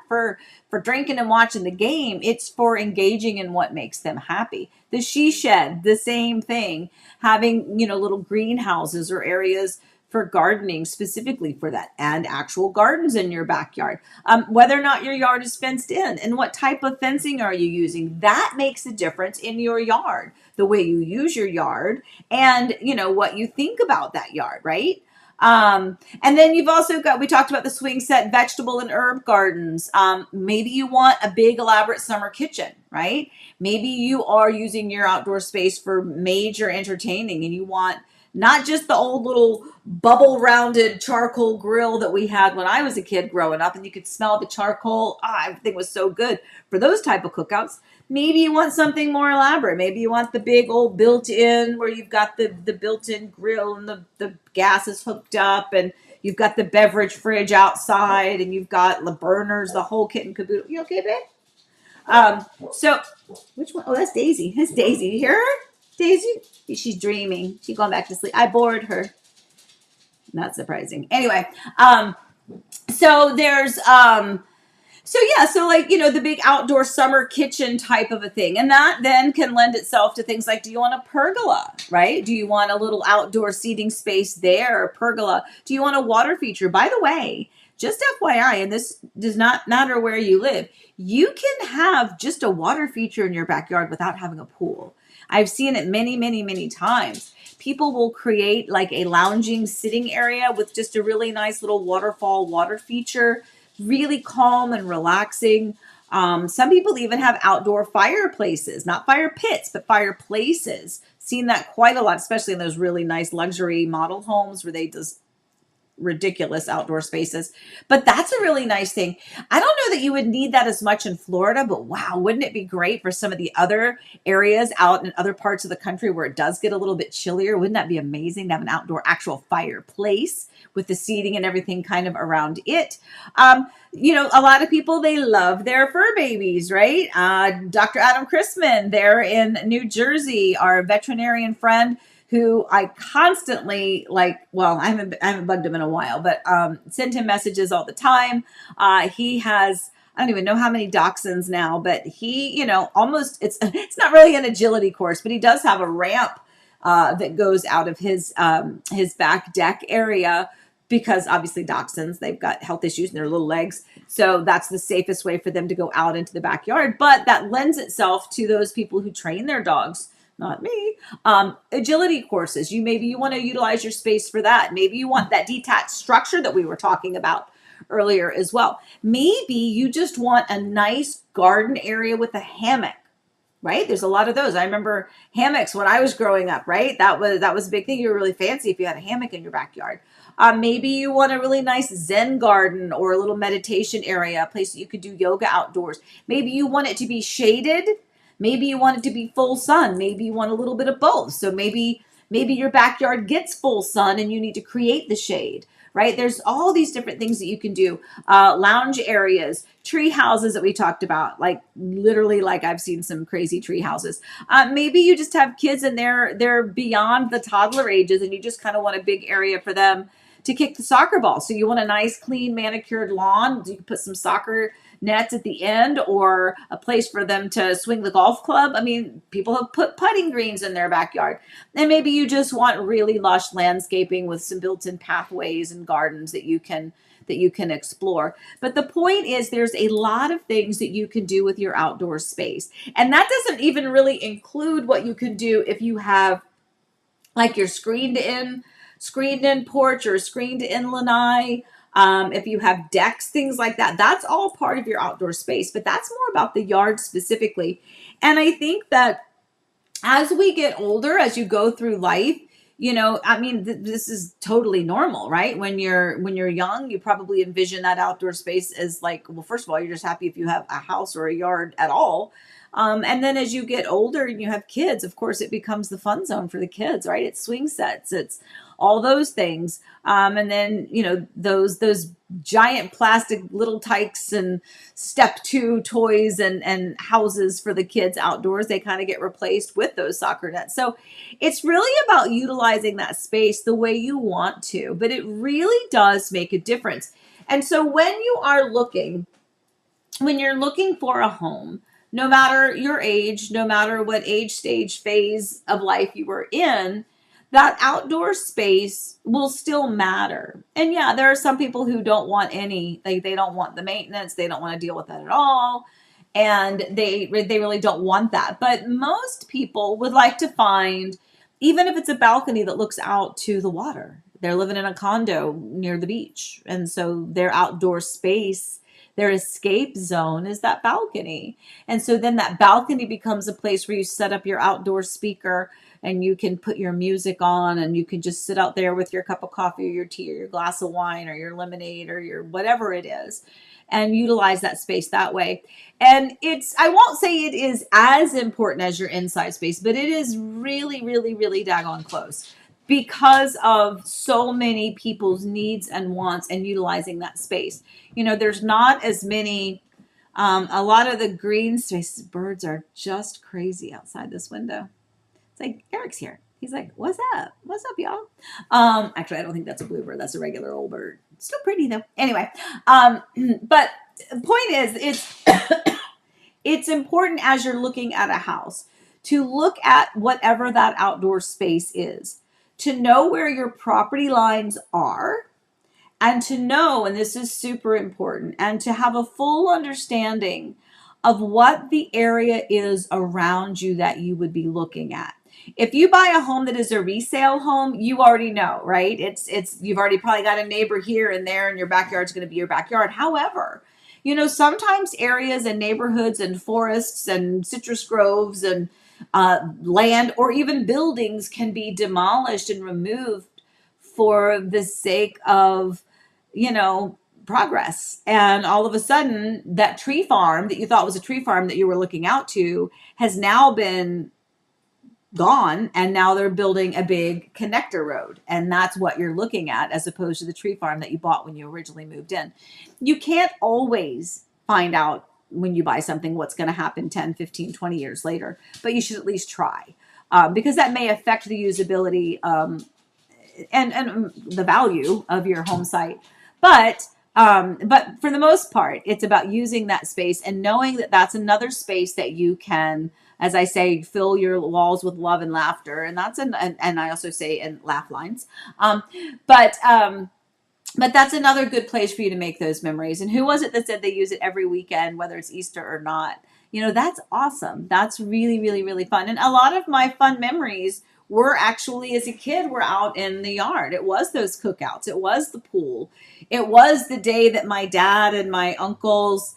for drinking and watching the game. It's for engaging in what makes them happy. The she shed, the same thing, having, little greenhouses or areas for gardening specifically for that, and actual gardens in your backyard. Whether or not your yard is fenced in and what type of fencing are you using, that makes a difference in your yard, the way you use your yard and, what you think about that yard, right? And then you've also got, we talked about the swing set, vegetable and herb gardens. Maybe you want a big elaborate summer kitchen, right? Maybe you are using your outdoor space for major entertaining and you want not just the old little bubble rounded charcoal grill that we had when I was a kid growing up and you could smell the charcoal. Everything was so good for those type of cookouts. Maybe you want something more elaborate. Maybe you want the big old built-in where you've got the built-in grill and the gas is hooked up and you've got the beverage fridge outside and you've got the burners, the whole kit and caboodle. You okay, babe? So which one? Oh, that's Daisy. That's Daisy. You hear her? Daisy? She's dreaming. She's going back to sleep. I bored her. Not surprising. Anyway, so there's the big outdoor summer kitchen type of a thing. And that then can lend itself to things like, do you want a pergola, right? Do you want a little outdoor seating space there, a pergola? Do you want a water feature? By the way, just FYI, and this does not matter where you live, you can have just a water feature in your backyard without having a pool. I've seen it many, many, many times. People will create like a lounging sitting area with just a really nice little waterfall water feature, really calm and relaxing. Some people even have outdoor fireplaces, not fire pits, but fireplaces. Seen that quite a lot, especially in those really nice luxury model homes where they just ridiculous outdoor spaces. But that's a really nice thing. I don't know that you would need that as much in Florida, but wow, wouldn't it be great for some of the other areas out in other parts of the country where it does get a little bit chillier? Wouldn't that be amazing to have an outdoor actual fireplace with the seating and everything kind of around it? A lot of people, they love their fur babies, right? Dr. Adam Chrisman there in New Jersey, our veterinarian friend, who I constantly I haven't bugged him in a while, but send him messages all the time. He has, I don't even know how many dachshunds now, but he, almost, it's not really an agility course, but he does have a ramp that goes out of his back deck area because obviously dachshunds, they've got health issues in their little legs. So that's the safest way for them to go out into the backyard. But that lends itself to those people who train their dogs, not me. Agility courses. Maybe you want to utilize your space for that. Maybe you want that detached structure that we were talking about earlier as well. Maybe you just want a nice garden area with a hammock, right? There's a lot of those. I remember hammocks when I was growing up, right? That was a big thing. You were really fancy if you had a hammock in your backyard. Maybe you want a really nice Zen garden or a little meditation area, a place that you could do yoga outdoors. Maybe you want it to be shaded. Maybe you want it to be full sun. Maybe you want a little bit of both. So maybe your backyard gets full sun and you need to create the shade, right? There's all these different things that you can do. Lounge areas, tree houses that we talked about, like literally, like I've seen some crazy tree houses. Maybe you just have kids and they're beyond the toddler ages and you just kind of want a big area for them to kick the soccer ball. So you want a nice, clean, manicured lawn. You can put some soccer nets at the end or a place for them to swing the golf club. I mean, people have put putting greens in their backyard. And maybe you just want really lush landscaping with some built-in pathways and gardens that you can explore. But the point is there's a lot of things that you can do with your outdoor space. And that doesn't even really include what you can do if you have like your screened in porch or screened in lanai. If you have decks, things like that, that's all part of your outdoor space, but that's more about the yard specifically. And I think that as we get older, as you go through life, I mean, this is totally normal, right? When you're young, you probably envision that outdoor space as like, well, first of all, you're just happy if you have a house or a yard at all. And then as you get older and you have kids, of course, it becomes the fun zone for the kids, right? It's swing sets, it's all those things. And then, those giant plastic little tykes and step two toys and houses for the kids outdoors, they kind of get replaced with those soccer nets. So it's really about utilizing that space the way you want to, but it really does make a difference. And so when you're looking for a home, no matter your age, no matter what age stage phase of life you were in, that outdoor space will still matter. And yeah, there are some people who don't want they don't want the maintenance. They don't want to deal with that at all. And they really don't want that. But most people would like to find, even if it's a balcony that looks out to the water, they're living in a condo near the beach. And so their outdoor space, their escape zone is that balcony. And so then that balcony becomes a place where you set up your outdoor speaker and you can put your music on and you can just sit out there with your cup of coffee or your tea or your glass of wine or your lemonade or your whatever it is and utilize that space that way. And I won't say it is as important as your inside space, but it is really, really, really daggone close because of so many people's needs and wants and utilizing that space. There's not as many, a lot of the green spaces, birds are just crazy outside this window. It's like, Eric's here. He's like, what's up? What's up, y'all? Actually, I don't think that's a bluebird. That's a regular old bird. Still pretty though. Anyway, but the point is, it's important as you're looking at a house to look at whatever that outdoor space is, to know where your property lines are, and to know, and this is super important, and to have a full understanding of what the area is around you that you would be looking at. If you buy a home that is a resale home, you already know, right? You've already probably got a neighbor here and there, and your backyard's going to be your backyard. However, sometimes areas and neighborhoods and forests and citrus groves and land or even buildings can be demolished and removed for the sake of, progress. And all of a sudden, that tree farm that you thought was a tree farm that you were looking out to has now been gone, and now they're building a big connector road, and that's what you're looking at as opposed to the tree farm that you bought when you originally moved in. You can't always find out when you buy something what's going to happen 10, 15, 20 years later, but you should at least try, because that may affect the usability and the value of your home site. But for the most part, it's about using that space and knowing that that's another space that you can, as I say, fill your walls with love and laughter. And and I also say, and laugh lines. But that's another good place for you to make those memories. And who was it that said they use it every weekend, whether it's Easter or not? That's awesome. That's really, really, really fun. And a lot of my fun memories were actually as a kid, were out in the yard. It was those cookouts. It was the pool. It was the day that my dad and my uncles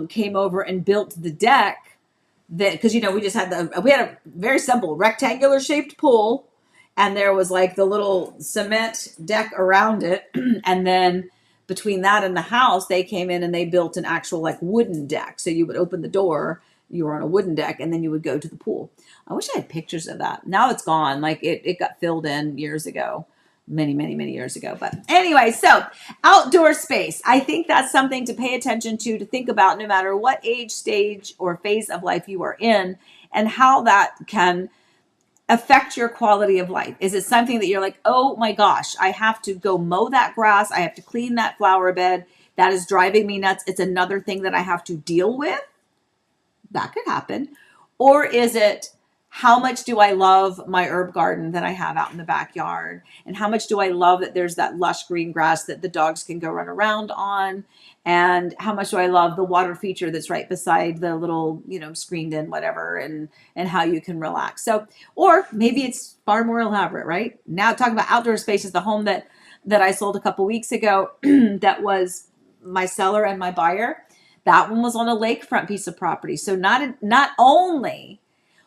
came over and built the deck, that because we had a very simple rectangular shaped pool, and there was like the little cement deck around it, and then between that and the house they came in and they built an actual like wooden deck, so you would open the door, you were on a wooden deck, and then you would go to the pool. I wish I had pictures of that. Now it's gone. Like it got filled in years ago, many years ago. But anyway, so outdoor space, I think that's something to pay attention to think about, no matter what age, stage, or phase of life you are in, and how that can affect your quality of life. Is it something that you're like, oh my gosh, I have to go mow that grass, I have to clean that flower bed, that is driving me nuts, it's another thing that I have to deal with? That could happen. Or is it, how much do I love my herb garden that I have out in the backyard? And how much do I love that there's that lush green grass that the dogs can go run around on? And how much do I love the water feature that's right beside the little, screened in whatever, and how you can relax. So, or maybe it's far more elaborate, right? Now talking about outdoor spaces, the home that I sold a couple weeks ago, that was my seller and my buyer. That one was on a lakefront piece of property. So not only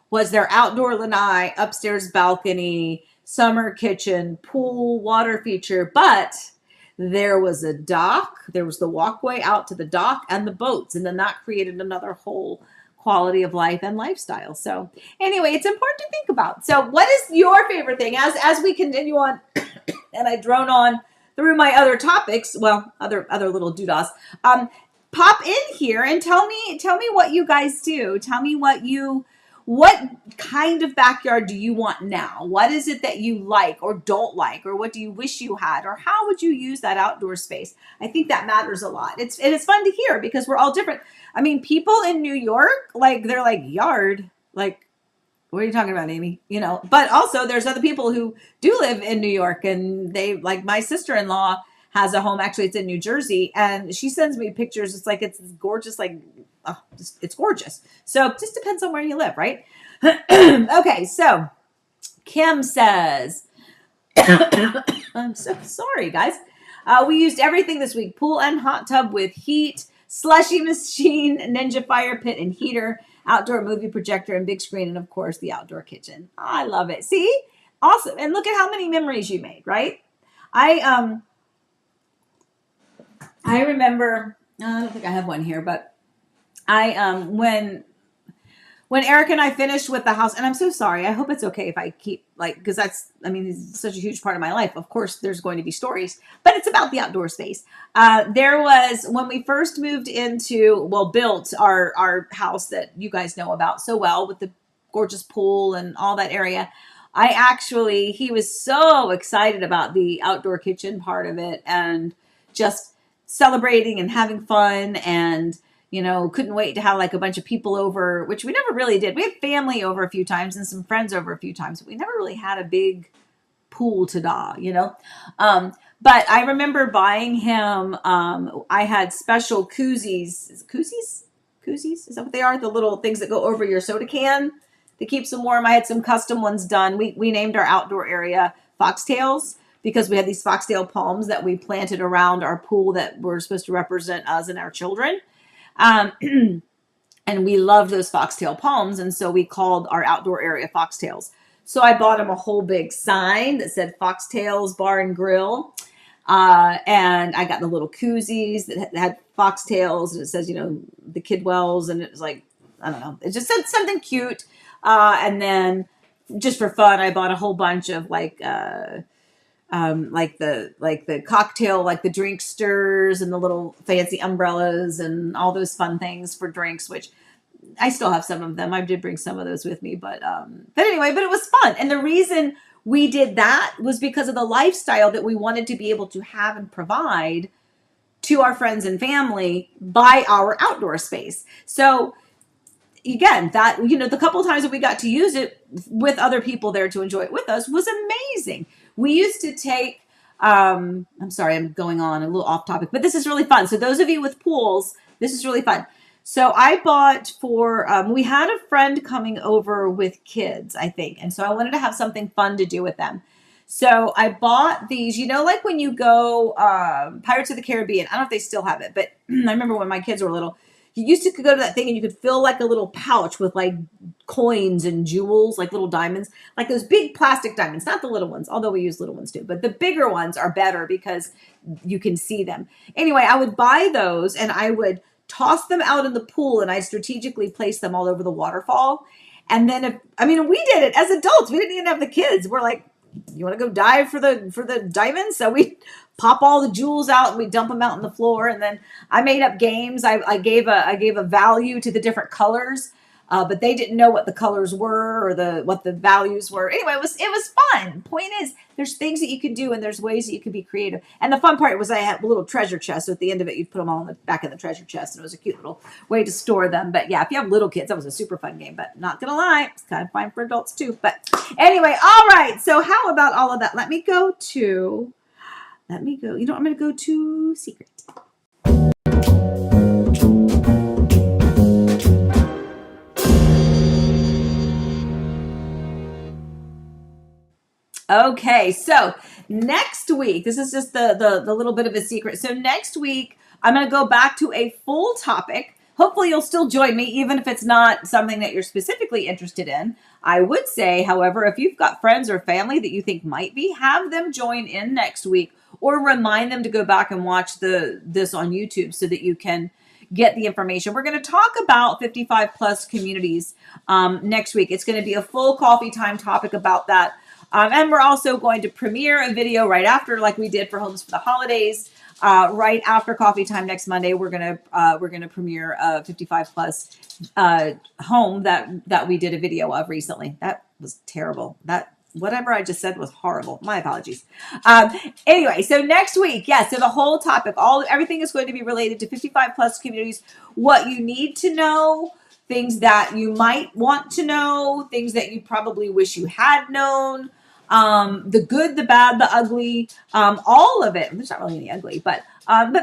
was there outdoor lanai, upstairs balcony, summer kitchen, pool, water feature, but there was a dock, there was the walkway out to the dock and the boats. And then that created another whole quality of life and lifestyle. So anyway, it's important to think about. So what is your favorite thing as we continue on and I drone on through my other topics, well, other little doodahs, pop in here and tell me what you guys do. Tell me what kind of backyard do you want now? What is it that you like or don't like, or what do you wish you had, or how would you use that outdoor space? I think that matters a lot. It's fun to hear because we're all different. I mean, people in New York, like, they're like, yard, like, what are you talking about, Amy? But also there's other people who do live in New York, and they, like, my sister-in-law has a home, actually it's in New Jersey, and she sends me pictures. It's like, it's gorgeous, like, it's gorgeous. So it just depends on where you live, right? Okay, so Kim says, I'm so sorry, guys. We used everything this week: pool and hot tub with heat, slushy machine, ninja fire pit and heater, outdoor movie projector and big screen, and of course the outdoor kitchen. I love it. See? Awesome. And look at how many memories you made, right? I remember, I don't think I have one here, but when Eric and I finished with the house, and I'm so sorry, I hope it's okay if I keep, like, because it's such a huge part of my life. Of course, there's going to be stories, but it's about the outdoor space. There was, when we first moved built our house that you guys know about so well, with the gorgeous pool and all that area. He was so excited about the outdoor kitchen part of it, and just celebrating and having fun, and couldn't wait to have like a bunch of people over, which we never really did. We had family over a few times and some friends over a few times, but we never really had a big pool but I remember buying him, I had special koozies. Koozies? Is that what they are? The little things that go over your soda can that keeps them warm. I had some custom ones done. We named our outdoor area Foxtails, because we had these foxtail palms that we planted around our pool that were supposed to represent us and our children. And we loved those foxtail palms. And so we called our outdoor area Foxtails. So I bought him a whole big sign that said Foxtails Bar and Grill. And I got the little koozies that had foxtails, and it says, the Kidwells. And it was like, I don't know, it just said something cute. And then just for fun, I bought a whole bunch of like the cocktail, like the drink stirs and the little fancy umbrellas and all those fun things for drinks, which I still have some of them. I did bring some of those with me, but anyway, but it was fun. And the reason we did that was because of the lifestyle that we wanted to be able to have and provide to our friends and family by our outdoor space. So again, that, the couple of times that we got to use it with other people there to enjoy it with us was amazing. We used to take I'm sorry, I'm going on a little off topic, but this is really fun. So those of you with pools, this is really fun. So I bought for, we had a friend coming over with kids, I think. And so I wanted to have something fun to do with them. So I bought these, like when you go Pirates of the Caribbean, I don't know if they still have it, but I remember when my kids were little, you used to go to that thing and you could fill like a little pouch with like coins and jewels, like little diamonds, like those big plastic diamonds, not the little ones, although we use little ones too, but the bigger ones are better because you can see them. Anyway, I would buy those and I would toss them out in the pool and I strategically place them all over the waterfall. And then we did it as adults. We didn't even have the kids. We're like, you want to go dive for the diamonds? So we pop all the jewels out and we dump them out on the floor. And then I made up games. I gave a value to the different colors, but they didn't know what the colors were or what the values were. Anyway, it was fun. Point is, there's things that you can do and there's ways that you can be creative. And the fun part was I had a little treasure chest. So at the end of it, you'd put them all in the back of the treasure chest, and it was a cute little way to store them. But yeah, if you have little kids, that was a super fun game. But not gonna lie, it's kind of fun for adults too. But anyway, all right. So how about all of that? Let me go. I'm gonna go to secret. Okay, so next week, this is just the little bit of a secret. So next week, I'm going to go back to a full topic. Hopefully you'll still join me, even if it's not something that you're specifically interested in. I would say, however, if you've got friends or family that you think might be, have them join in next week or remind them to go back and watch this on YouTube so that you can get the information. We're going to talk about 55 plus communities next week. It's going to be a full coffee time topic about that. And we're also going to premiere a video right after, like we did for Homes for the Holidays. Right after coffee time next Monday, we're gonna premiere a 55 plus home that we did a video of recently. That was terrible. That whatever I just said was horrible. My apologies. Anyway, so next week, so the whole topic, everything is going to be related to 55 plus communities. What you need to know. Things that you might want to know, things that you probably wish you had known, the good, the bad, the ugly, all of it. There's not really any ugly, but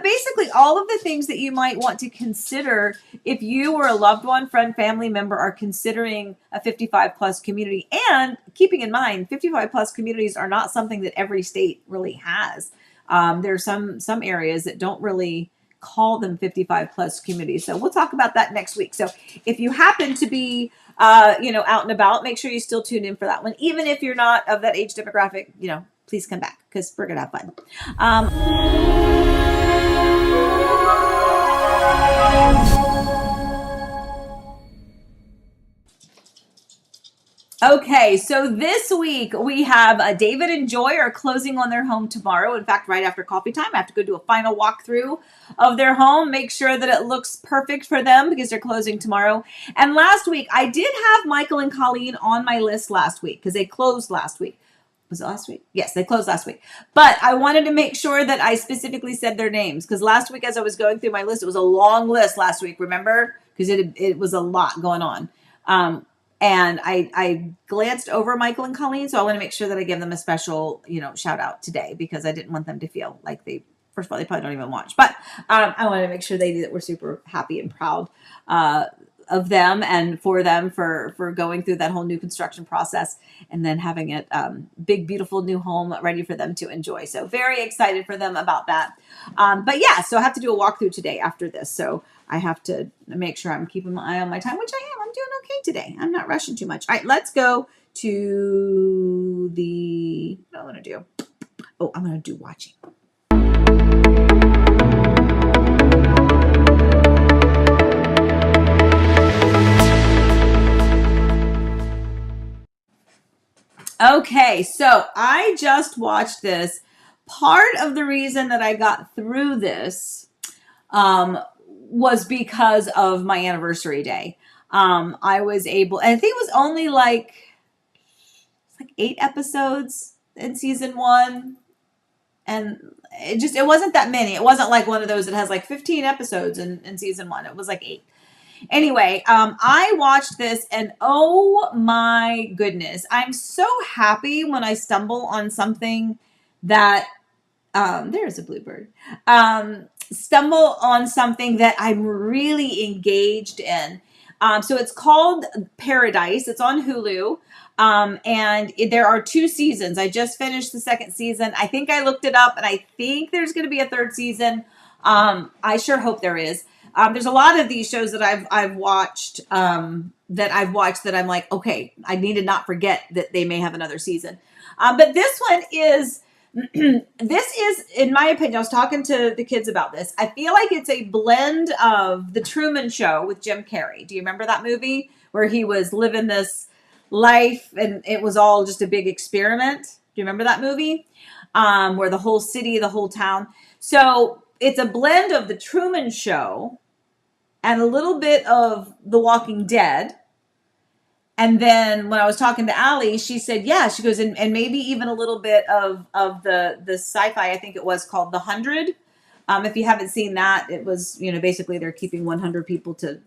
basically all of the things that you might want to consider if you or a loved one, friend, family member are considering a 55 plus community. And keeping in mind, 55 plus communities are not something that every state really has. There are some areas that don't really call them 55 plus communities. So we'll talk about that next week. So if you happen to be, out and about, make sure you still tune in for that one. Even if you're not of that age demographic, please come back because we're going to have fun. Okay, so this week we have David and Joy are closing on their home tomorrow. In fact, right after coffee time, I have to go do a final walkthrough of their home, make sure that it looks perfect for them because they're closing tomorrow. And last week, I did have Michael and Colleen on my list last week because they closed last week. Was it last week? Yes, they closed last week. But I wanted to make sure that I specifically said their names because last week as I was going through my list, it was a long list last week, remember? Because it was a lot going on. And I glanced over Michael and Colleen, so I want to make sure that I give them a special, shout out today because I didn't want them to feel like first of all, they probably don't even watch, but I wanted to make sure they knew that we're super happy and proud of them and for them for going through that whole new construction process and then having it big, beautiful new home ready for them to enjoy. So very excited for them about that. So I have to do a walkthrough today after this. So I have to make sure I'm keeping my eye on my time, which I am. I'm doing okay today. I'm not rushing too much. All right, let's go to what do I want to do? Oh, I'm going to do watching. Okay, so I just watched this. Part of the reason that I got through this was because of my anniversary day. I was able, and I think it was only like 8 episodes in season 1. And it wasn't that many. It wasn't like one of those that has like 15 episodes in season 1. It was like 8. Anyway, I watched this and oh my goodness, I'm so happy when I stumble on something that There's a bluebird. Stumble on something that I'm really engaged in. So it's called Paradise. It's on Hulu. There are 2 seasons. I just finished the second season. I think I looked it up, and I think there's going to be a third season. I sure hope there is. There's a lot of these shows that I've watched that I'm like, okay, I need to not forget that they may have another season. But this one is. This is, in my opinion, I was talking to the kids about this. I feel like it's a blend of The Truman Show with Jim Carrey. Do you remember that movie where he was living this life and it was all just a big experiment? Do you remember that movie? Where the whole city, the whole town. So it's a blend of The Truman Show and a little bit of The Walking Dead. And then when I was talking to Allie, she said, yeah, she goes, and maybe even a little bit of the sci-fi, I think it was called The 100. If you haven't seen that, it was, basically they're keeping 100 people to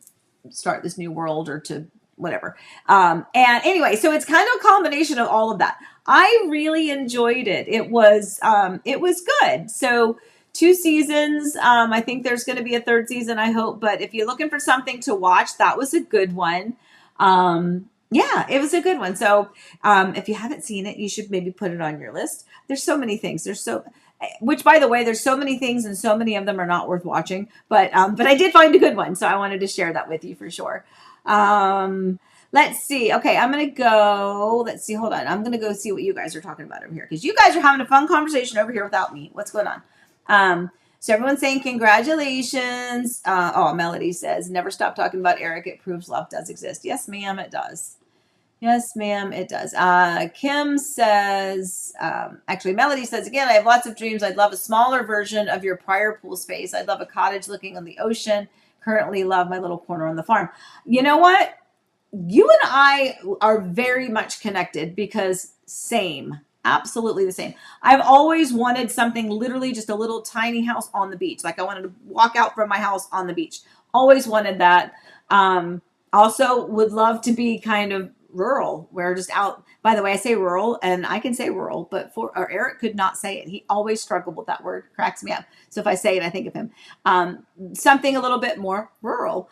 start this new world or to whatever. And anyway, so it's kind of a combination of all of that. I really enjoyed it. It was good. So 2 seasons. I think there's going to be a third season, I hope. But if you're looking for something to watch, that was a good one. Yeah, it was a good one. So if you haven't seen it, you should maybe put it on your list. There's so many things. Which, by the way, there's so many things and so many of them are not worth watching. But I did find a good one. So I wanted to share that with you for sure. Let's see. Okay, I'm going to go. Let's see. Hold on. I'm going to go see what you guys are talking about over here. Because you guys are having a fun conversation over here without me. What's going on? So everyone's saying congratulations. Melody says, never stop talking about Eric. It proves love does exist. Yes, ma'am, it does. Yes, ma'am, it does. Kim says, actually, Melody says, again, I have lots of dreams. I'd love a smaller version of your prior pool space. I'd love a cottage looking on the ocean. Currently love my little corner on the farm. You know what? You and I are very much connected because same. Absolutely the same. I've always wanted something literally just a little tiny house on the beach. Like I wanted to walk out from my house on the beach. Always wanted that. Also would love to be kind of rural where just out, by the way, I say rural and I can say rural, but Eric could not say it. He always struggled with that word. Cracks me up. So if I say it, I think of him. Something a little bit more rural,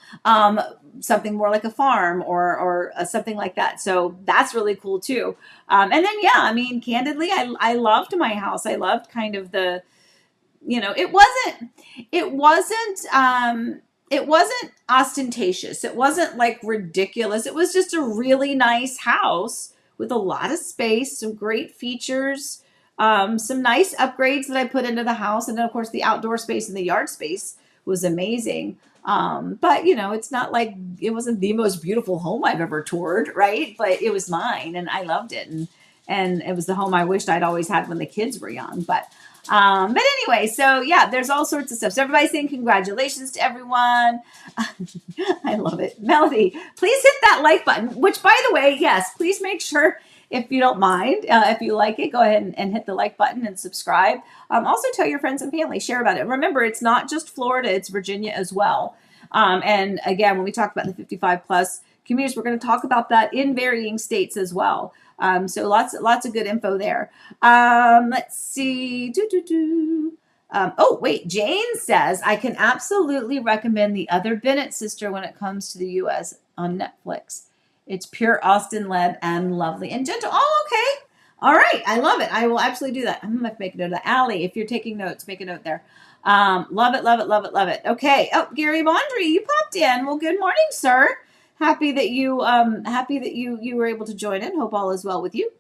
something more like a farm or something like that. So that's really cool too. And then, yeah, I mean, candidly, I loved my house. I loved kind of the, it wasn't ostentatious. It wasn't like ridiculous. It was just a really nice house with a lot of space, some great features, some nice upgrades that I put into the house. And then of course the outdoor space and the yard space was amazing. But it's not like it wasn't the most beautiful home I've ever toured, right? But it was mine and I loved it. And it was the home I wished I'd always had when the kids were young. But anyway, so yeah, there's all sorts of stuff. So everybody's saying congratulations to everyone. I love it. Melody, please hit that like button, which by the way, yes, please make sure if you don't mind, if you like it, go ahead and hit the like button and subscribe. Also tell your friends and family, share about it. Remember, it's not just Florida, it's Virginia as well. And again, when we talk about the 55 plus communities, we're going to talk about that in varying states as well. So lots of good info there. Let's see. Wait, Jane says, I can absolutely recommend The Other Bennett Sister when it comes to the U.S. on Netflix. It's pure Austin led and lovely and gentle. Oh, okay. All right. I love it. I will absolutely do that. I'm going to make a note of that. Allie, if you're taking notes, make a note there. Love it, love it, love it, love it. Okay. Oh, Gary Bondry, you popped in. Well, good morning, sir. Happy that you were able to join in. Hope all is well with you.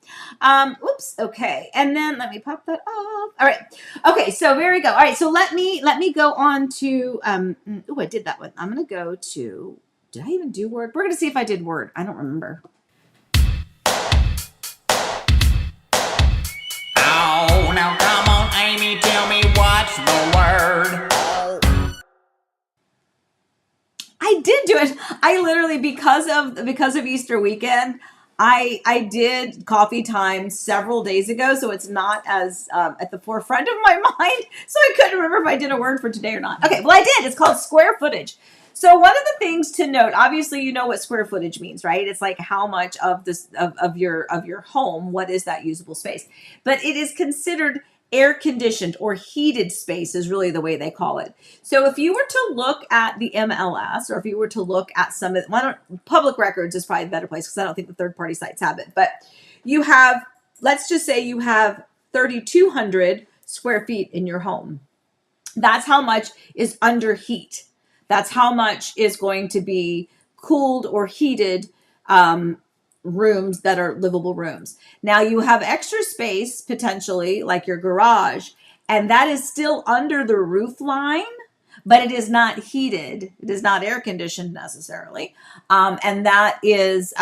Oops. Okay. And then let me pop that off. All right. Okay. So there we go. All right. So let me go on to, I did that one. I'm going to go to, did I even do Word? We're going to see if I did Word. I don't remember. Oh, now come on, Amy, tell me what's the word. I did do it. I literally, because of Easter weekend, I did coffee time several days ago, so it's not as at the forefront of my mind. So I couldn't remember if I did a word for today or not. Okay, well I did. It's called square footage. So one of the things to note, obviously, you know what square footage means, right? It's like how much of this of your home, what is that usable space? But it is considered air conditioned or heated space is really the way they call it. So if you were to look at the MLS, or if you were to look at some of, public records is probably a better place because I don't think the third party sites have it, but you have, let's just say you have 3,200 square feet in your home. That's how much is under heat. That's how much is going to be cooled or heated rooms that are livable rooms. Now you have extra space potentially like your garage, and that is still under the roof line, but it is not heated. It is not air conditioned necessarily. And that is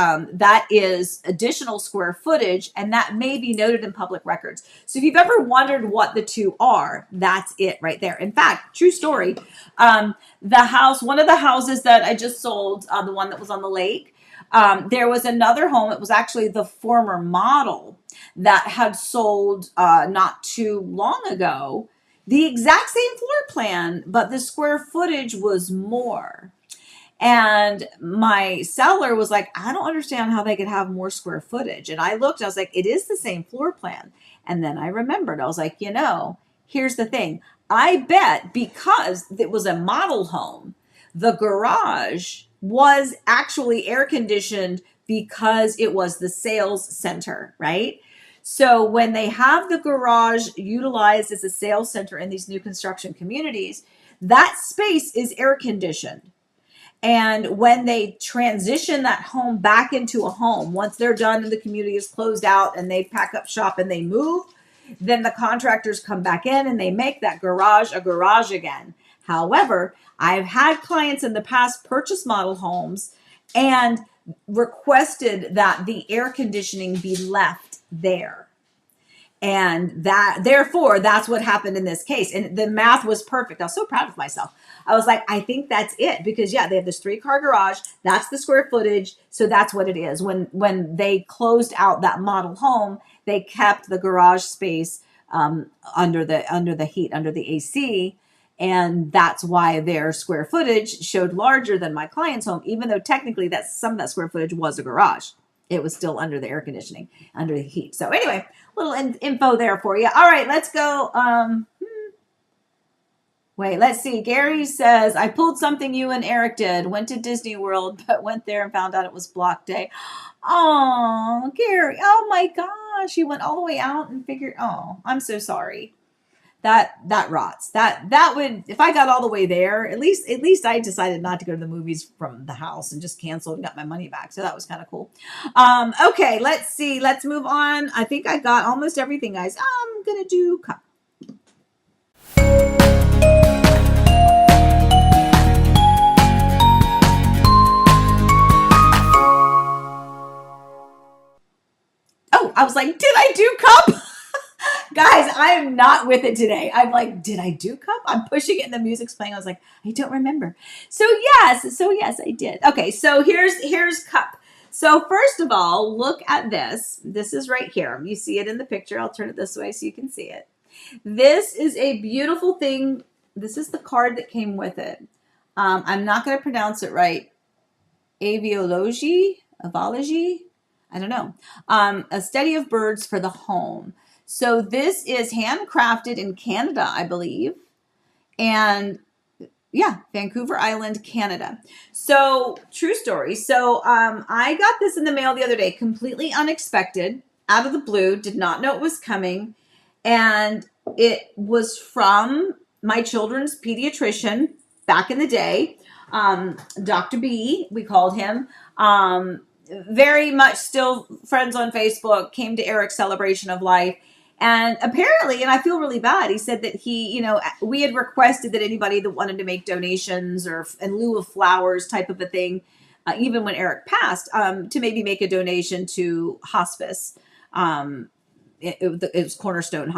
additional square footage, and that may be noted in public records. So if you've ever wondered what the two are, that's it right there. In fact, true story, one of the houses that I just sold, the one that was on the lake, there was another home. It was actually the former model that had sold not too long ago. The exact same floor plan, but the square footage was more. And my seller was like, I don't understand how they could have more square footage. And I looked, I was like, it is the same floor plan. And then I remembered, I was like, here's the thing. I bet because it was a model home, the garage was actually air conditioned because it was the sales center, right? So when they have the garage utilized as a sales center in these new construction communities, that space is air conditioned. And when they transition that home back into a home, once they're done and the community is closed out and they pack up shop and they move, then the contractors come back in and they make that garage a garage again. However, I've had clients in the past purchase model homes and requested that the air conditioning be left there. And therefore, that's what happened in this case. And the math was perfect. I was so proud of myself. I was like, I think that's it. Because they have this 3-car garage. That's the square footage. So that's what it is. When they closed out that model home, they kept the garage space under the heat, under the AC. And that's why their square footage showed larger than my client's home, even though technically some of that square footage was a garage. It was still under the air conditioning, under the heat. So anyway, little info there for you. All right, let's go. Wait, let's see. Gary says, I pulled something you and Eric did. Went to Disney World, but went there and found out it was block day. Oh, Gary. Oh my gosh. You went all the way out and figured, I'm so sorry. That rots. That would, if I got all the way there, at least I decided not to go to the movies from the house and just canceled and got my money back. So that was kind of cool. Okay, let's see. Let's move on. I think I got almost everything, guys. I'm gonna do cup. Oh, I was like, did I do cup? Guys, I am not with it today. I'm like, did I do cup? I'm pushing it and the music's playing. I was like, I don't remember. So yes, I did. Okay, so here's cup. So first of all, look at this. This is right here. You see it in the picture. I'll turn it this way so you can see it. This is a beautiful thing. This is the card that came with it. I'm not going to pronounce it right. Aviology? I don't know. A study of birds for the home. So this is handcrafted in Canada, I believe. And Vancouver Island, Canada. So true story. So I got this in the mail the other day, completely unexpected, out of the blue, did not know it was coming. And it was from my children's pediatrician back in the day, Dr. B, we called him. Very much still friends on Facebook, came to Eric's celebration of life. And apparently, and I feel really bad, he said that we had requested that anybody that wanted to make donations or in lieu of flowers type of a thing, even when Eric passed, to maybe make a donation to hospice. It was Cornerstone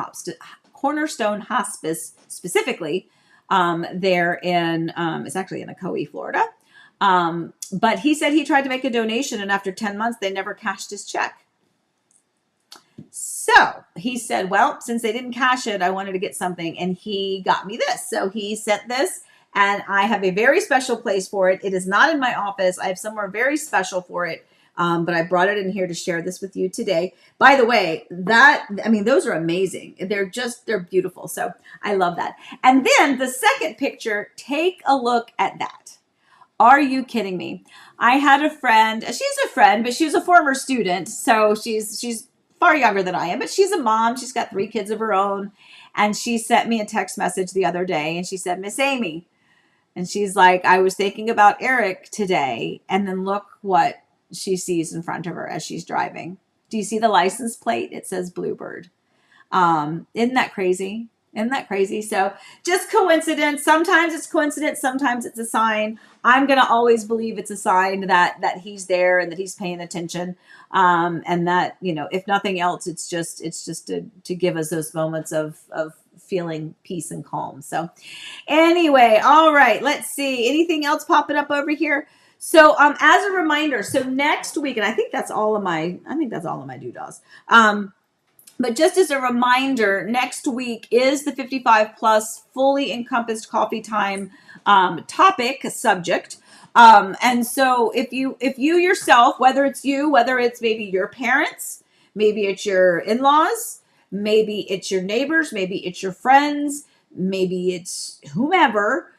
Hospice specifically there in, it's actually in Ocoee, Florida. But he said he tried to make a donation, and after 10 months, they never cashed his check. So he said, well, since they didn't cash it, I wanted to get something. And he got me this. So he sent this, and I have a very special place for it. It is not in my office. I have somewhere very special for it. But I brought it in here to share this with you today. By the way, those are amazing. They're beautiful. So I love that. And then the second picture, take a look at that. Are you kidding me? I had a friend, she's a friend, but she's a former student. So she's far younger than I am, but she's a mom. She's got 3 kids of her own. And she sent me a text message the other day and she said, Miss Amy, and she's like, I was thinking about Eric today. And then look what she sees in front of her as she's driving. Do you see the license plate? It says Bluebird. Isn't that crazy? Isn't that crazy? So just coincidence. Sometimes it's coincidence. Sometimes it's a sign. I'm going to always believe it's a sign that he's there and that he's paying attention. And that, if nothing else, it's just to give us those moments of feeling peace and calm. So anyway, all right, let's see. Anything else popping up over here? So as a reminder, so next week, and I think that's all of my doodahs. But just as a reminder, next week is the 55 plus fully encompassed coffee time topic subject. And so if you yourself, whether it's maybe your parents, maybe it's your in-laws, maybe it's your neighbors, maybe it's your friends, maybe it's whomever,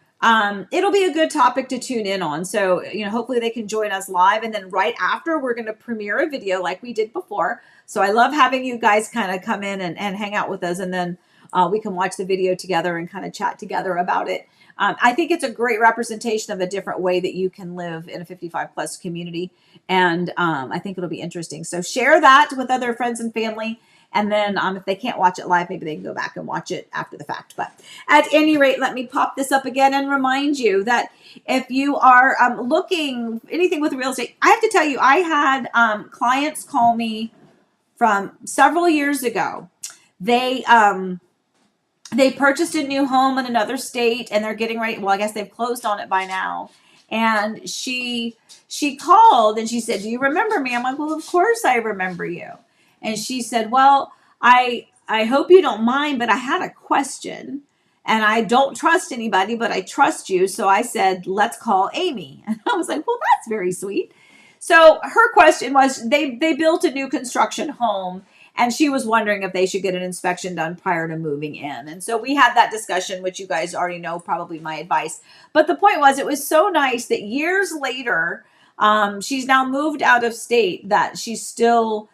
it'll be a good topic to tune in on. So, hopefully they can join us live. And then right after, we're going to premiere a video like we did before. So I love having you guys kind of come in and hang out with us. And then we can watch the video together and kind of chat together about it. I think it's a great representation of a different way that you can live in a 55 plus community. And I think it'll be interesting. So share that with other friends and family. And then if they can't watch it live, maybe they can go back and watch it after the fact. But at any rate, let me pop this up again and remind you that if you are looking anything with real estate, I have to tell you, I had clients call me from several years ago. They purchased a new home in another state and they're getting ready. Well, I guess they've closed on it by now. And she called and she said, do you remember me? I'm like, well, of course I remember you. And she said, well, I hope you don't mind, but I had a question and I don't trust anybody, but I trust you. So I said, let's call Amy. And I was like, well, that's very sweet. So her question was, they built a new construction home and she was wondering if they should get an inspection done prior to moving in. And so we had that discussion, which you guys already know, probably my advice. But the point was, it was so nice that years later, she's now moved out of state, that she still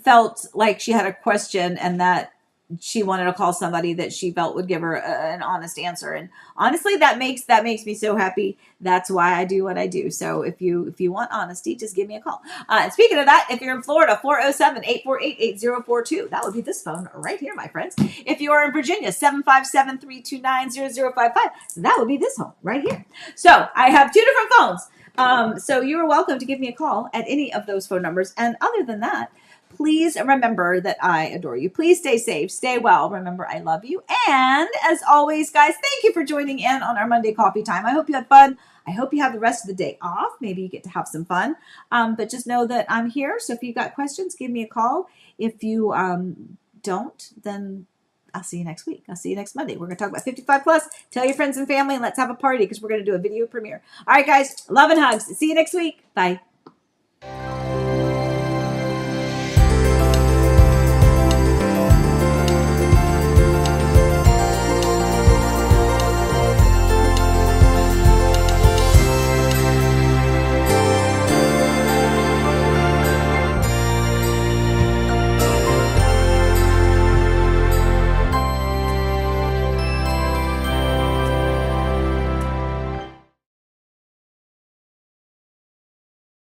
felt like she had a question and that she wanted to call somebody that she felt would give her an honest answer. And honestly, that makes me so happy. That's why I do what I do. So if you want honesty, just give me a call. And speaking of that, if you're in Florida, 407-848-8042. That would be this phone right here, my friends. If you are in Virginia, 757-329-0055. That would be this home right here. So I have 2 different phones. So you are welcome to give me a call at any of those phone numbers. And other than that, please remember that I adore you. Please stay safe, stay well. Remember, I love you. And as always, guys, thank you for joining in on our Monday coffee time. I hope you had fun. I hope you have the rest of the day off. Maybe you get to have some fun. But just know that I'm here. So if you've got questions, give me a call. If you don't, then I'll see you next week. I'll see you next Monday. We're going to talk about 55 plus. Tell your friends and family and let's have a party because we're going to do a video premiere. All right, guys. Love and hugs. See you next week. Bye.